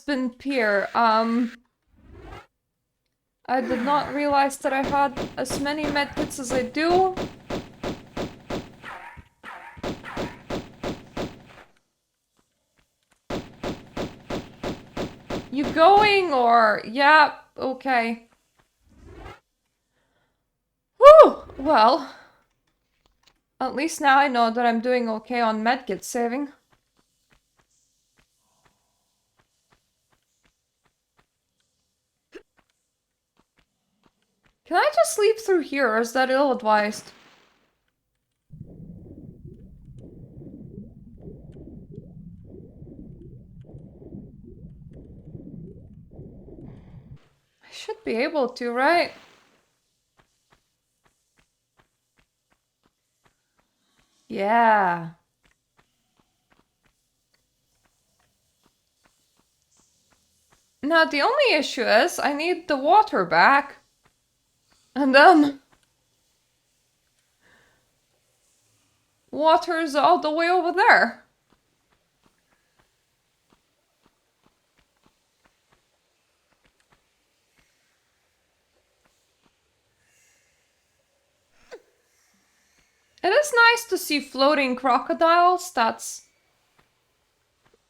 been pure. I did not realize that I had as many medkits as I do. You going or yeah, okay. Whew! Well, at least now I know that I'm doing okay on medkit saving. Can I just sleep through here, or is that ill-advised? I should be able to, right? Yeah. Now, the only issue is I need the water back. And then water's all the way over there. It is nice to see floating crocodiles. That's...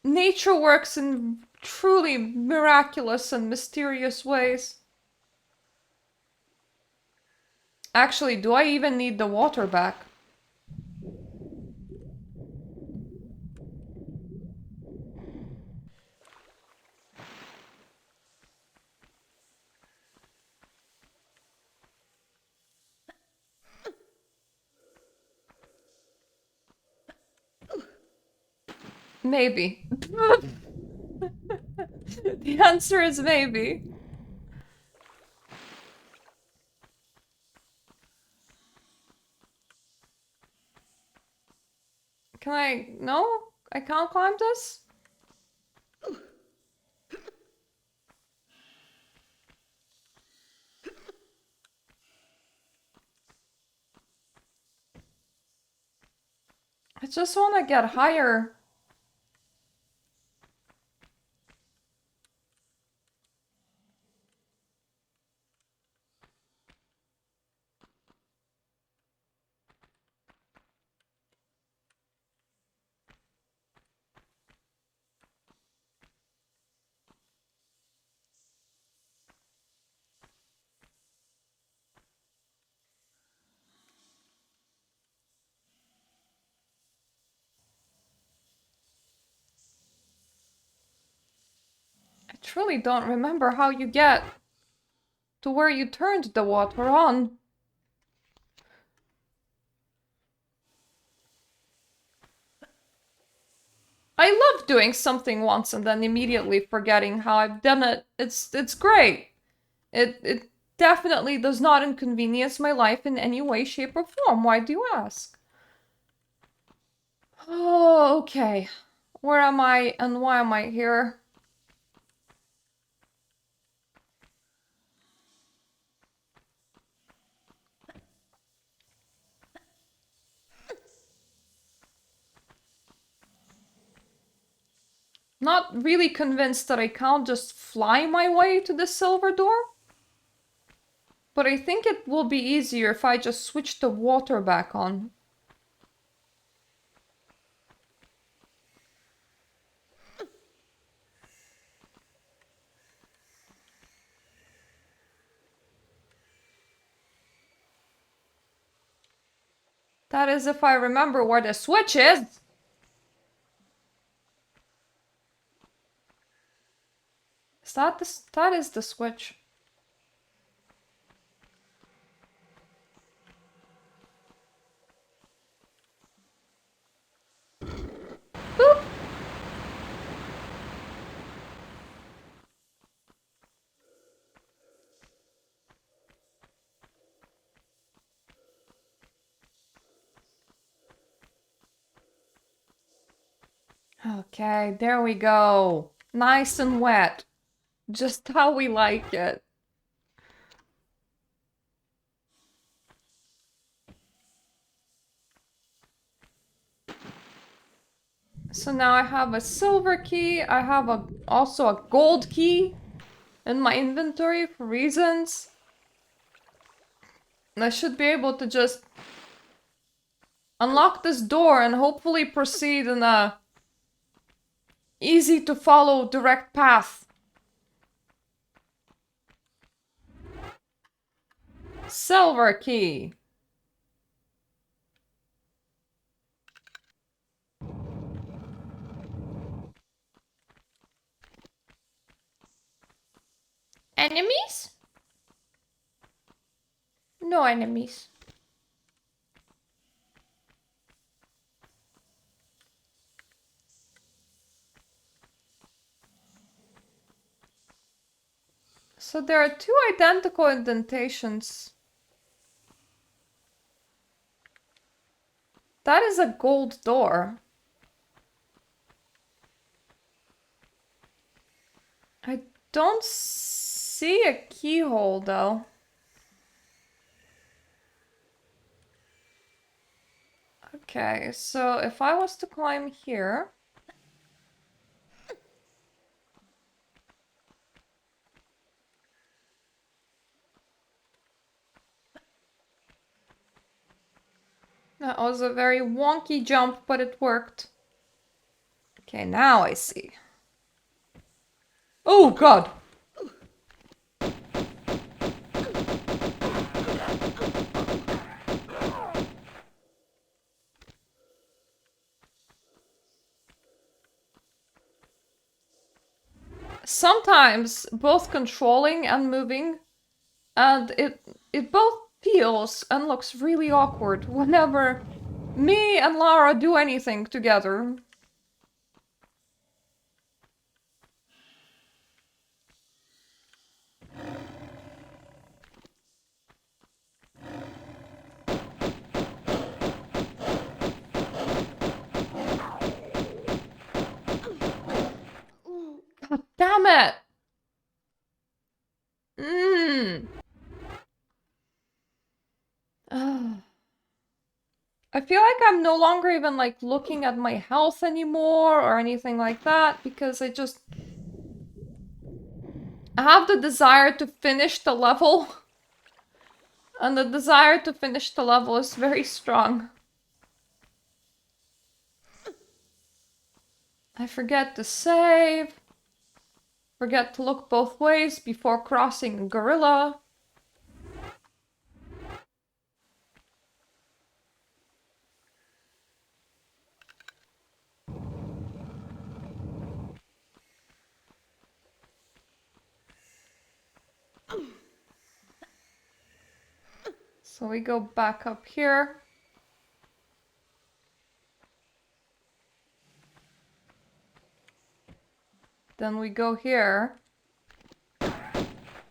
Nature works in truly miraculous and mysterious ways. Actually, do I even need the water back? Maybe. The answer is maybe. Can I... No? I can't climb this? I just want to get higher. I truly don't remember how you get to where you turned the water on. I love doing something once and then immediately forgetting how I've done it. It's great. It definitely does not inconvenience my life in any way, shape, or form. Why do you ask? Oh, okay. Where am I and why am I here? Not really convinced that I can't just fly my way to the silver door. But I think it will be easier if I just switch the water back on. That is if I remember where the switch is. That is the switch. Boop. Okay, there we go. Nice and wet. Just how we like it. So now I have a silver key. I have also a gold key in my inventory for reasons. And I should be able to just unlock this door and hopefully proceed in a easy to follow direct path. Silver key. Enemies? No enemies. So there are two identical indentations. That is a gold door. I don't see a keyhole though. Okay, so if I was to climb here... That was a very wonky jump, but it worked. Okay, now I see. Oh god! Sometimes both controlling and moving, and it both feels and looks really awkward whenever me and Lara do anything together. Damn it! Mmm. I feel like I'm no longer even like looking at my health anymore or anything like that because I have the desire to finish the level. And the desire to finish the level is very strong. I forget to save. Forget to look both ways before crossing a gorilla. So we go back up here. Then we go here.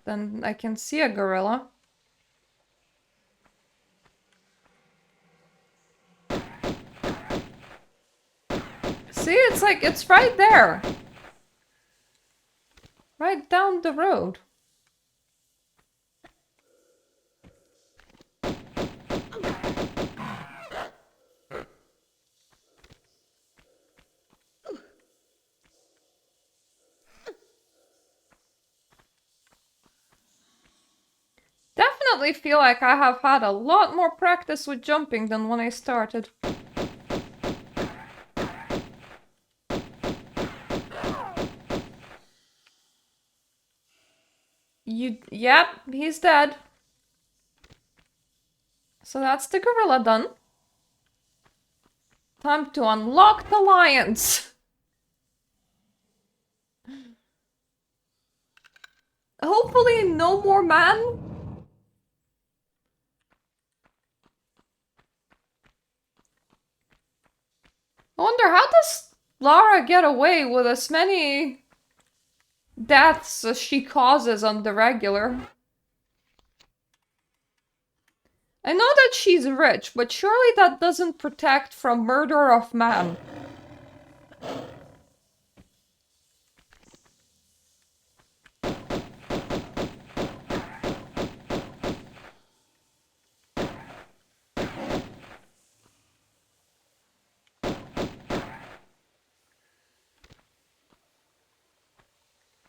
Then I can see a gorilla. See, it's like, it's right there. Right down the road. Definitely feel like I have had a lot more practice with jumping than when I started. Yep, he's dead. So that's the gorilla done. Time to unlock the lions. Hopefully no more man. I wonder, how does Lara get away with as many deaths as she causes on the regular? I know that she's rich, but surely that doesn't protect from murder of man.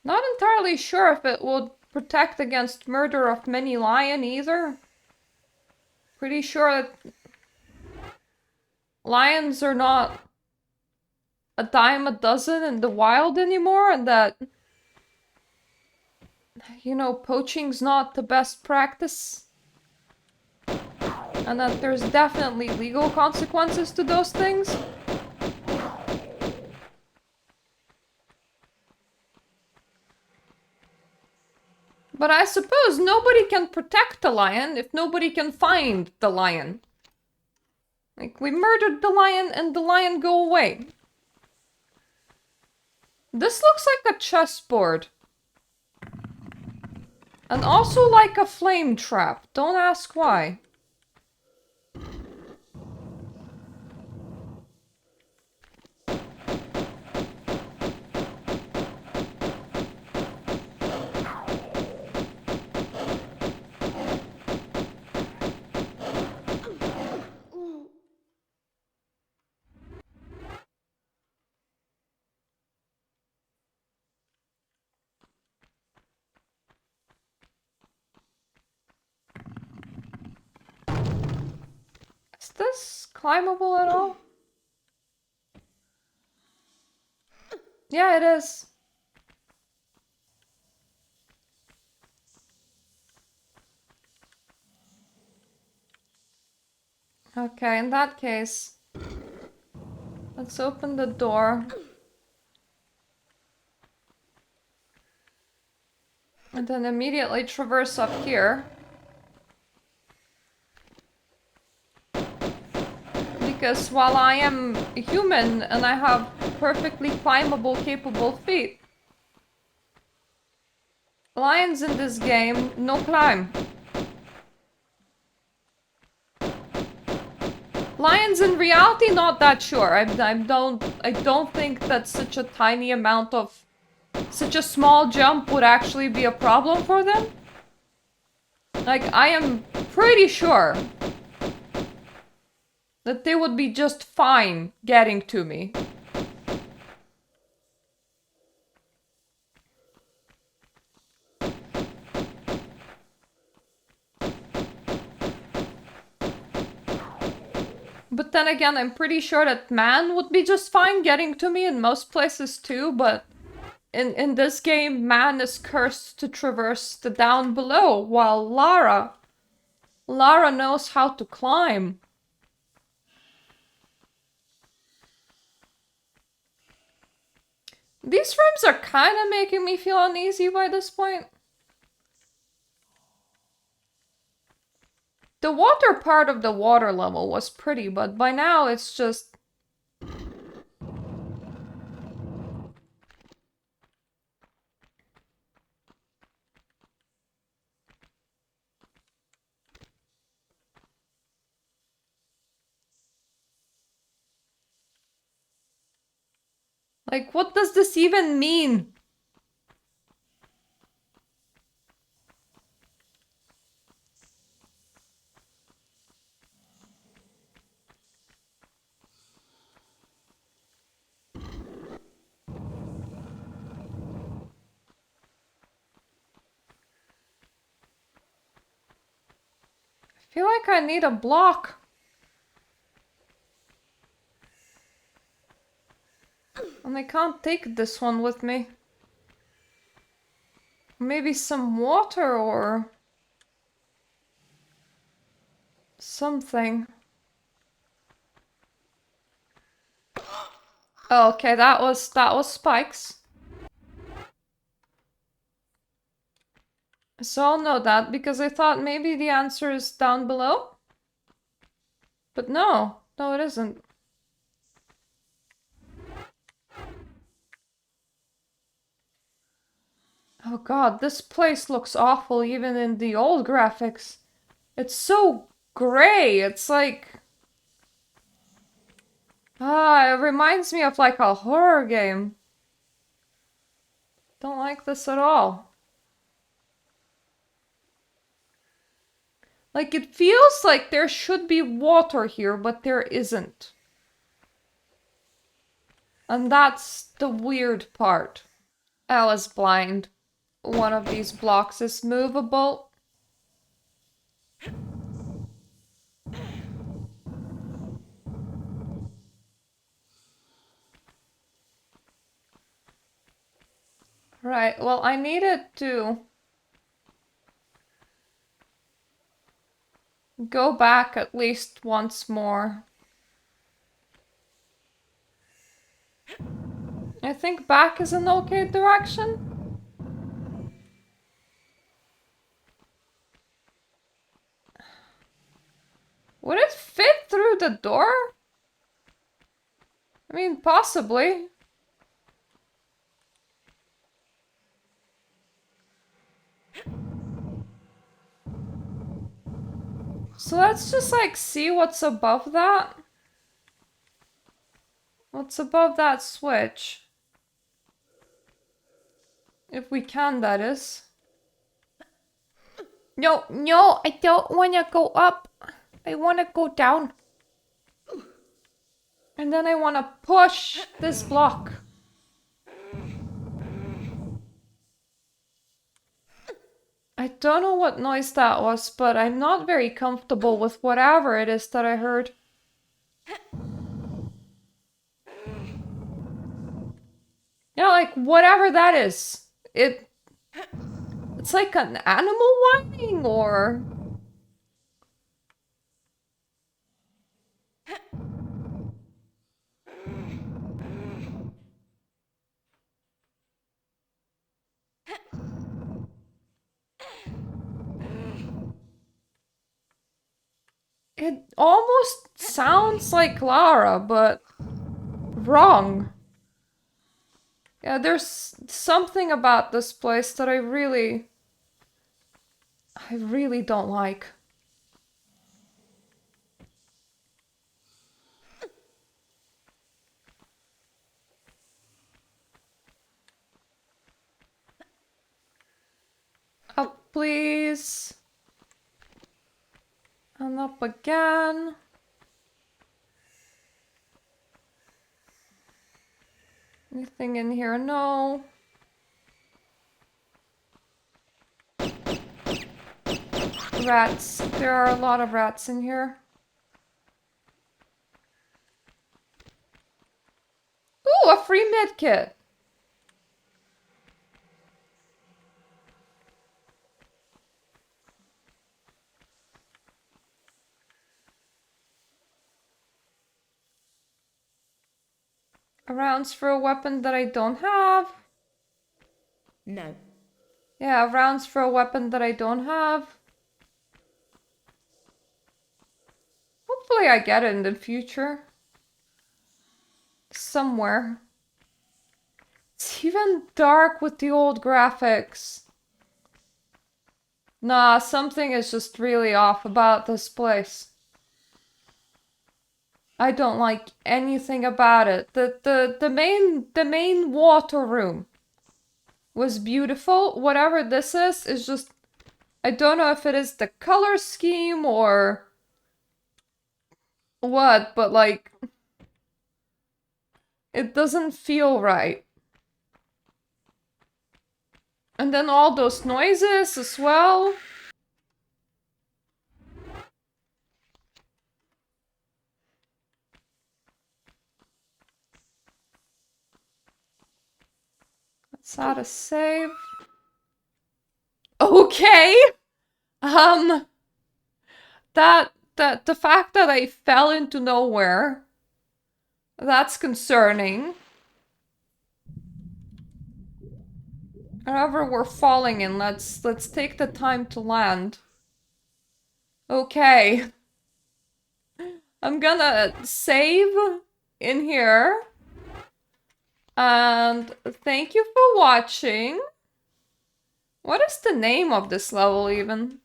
Not entirely sure if it would protect against murder of many lion either. Pretty sure that lions are not a dime a dozen in the wild anymore, and that, you know, poaching's not the best practice. And that there's definitely legal consequences to those things. But I suppose nobody can protect the lion if nobody can find the lion. Like, we murdered the lion and the lion go away. This looks like a chessboard. And also like a flame trap. Don't ask why. Is this climbable at all? Yeah, it is. Okay, in that case, let's open the door. And then immediately traverse up here. Because while I am a human and I have perfectly climbable, capable feet, lions in this game, no climb. Lions in reality, not that sure. I don't think that such a tiny amount of such a small jump would actually be a problem for them. Like, I am pretty sure that they would be just fine getting to me. But then again, I'm pretty sure that man would be just fine getting to me in most places too, but in this game, man is cursed to traverse the down below, while Lara knows how to climb. These rooms are kind of making me feel uneasy by this point. The water part of the water level was pretty, but by now it's just... Like, what does this even mean? I feel like I need a block. And I can't take this one with me. Maybe some water or... something. Oh, okay, that was spikes. So I'll know that because I thought maybe the answer is down below. But no, it isn't. Oh god, this place looks awful even in the old graphics. It's so gray, it's like... Ah, it reminds me of like a horror game. Don't like this at all. Like, it feels like there should be water here, but there isn't. And that's the weird part. I was blind. One of these blocks is movable. Right, well, I needed to go back at least once more. I think back is an okay direction. Would it fit through the door? I mean, possibly. So let's just like see what's above that. What's above that switch? If we can, that is. No, I don't want to go up. I want to go down. And then I want to push this block. I don't know what noise that was, but I'm not very comfortable with whatever it is that I heard. Yeah, like whatever that is. It's like an animal whining or... It almost sounds like Lara, but wrong. Yeah, there's something about this place that I really don't like. please. And up again. Anything in here? No. Rats. There are a lot of rats in here. Ooh, a free med kit. Rounds for a weapon that I don't have. No. Yeah, rounds for a weapon that I don't have. Hopefully I get it in the future. Somewhere. It's even dark with the old graphics. Nah, something is just really off about this place. I don't like anything about it. The main water room was beautiful. Whatever this is just, I don't know if it is the color scheme or what, but like it doesn't feel right. And then all those noises as well. Let's add a save. Okay. That the fact that I fell into nowhere, that's concerning. However, we're falling in. Let's take the time to land. Okay. I'm gonna save in here. And thank you for watching. What is the name of this level even?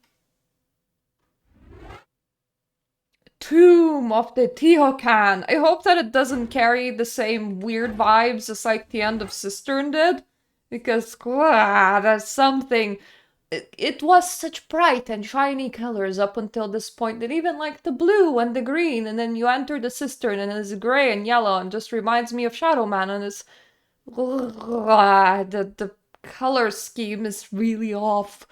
Tomb of the Teokan. I hope that it doesn't carry the same weird vibes as like the end of Cistern did. Because, that's something. It was such bright and shiny colors up until this point that even like the blue and the green, and then you enter the cistern and it's gray and yellow and just reminds me of Shadow Man, and it's the color scheme is really off.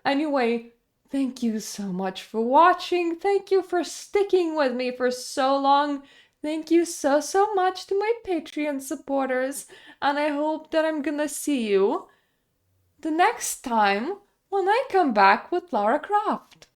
Anyway, thank you so much for watching. Thank you for sticking with me for so long. Thank you so much to my Patreon supporters, and I hope that I'm gonna see you the next time when I come back with Lara Croft.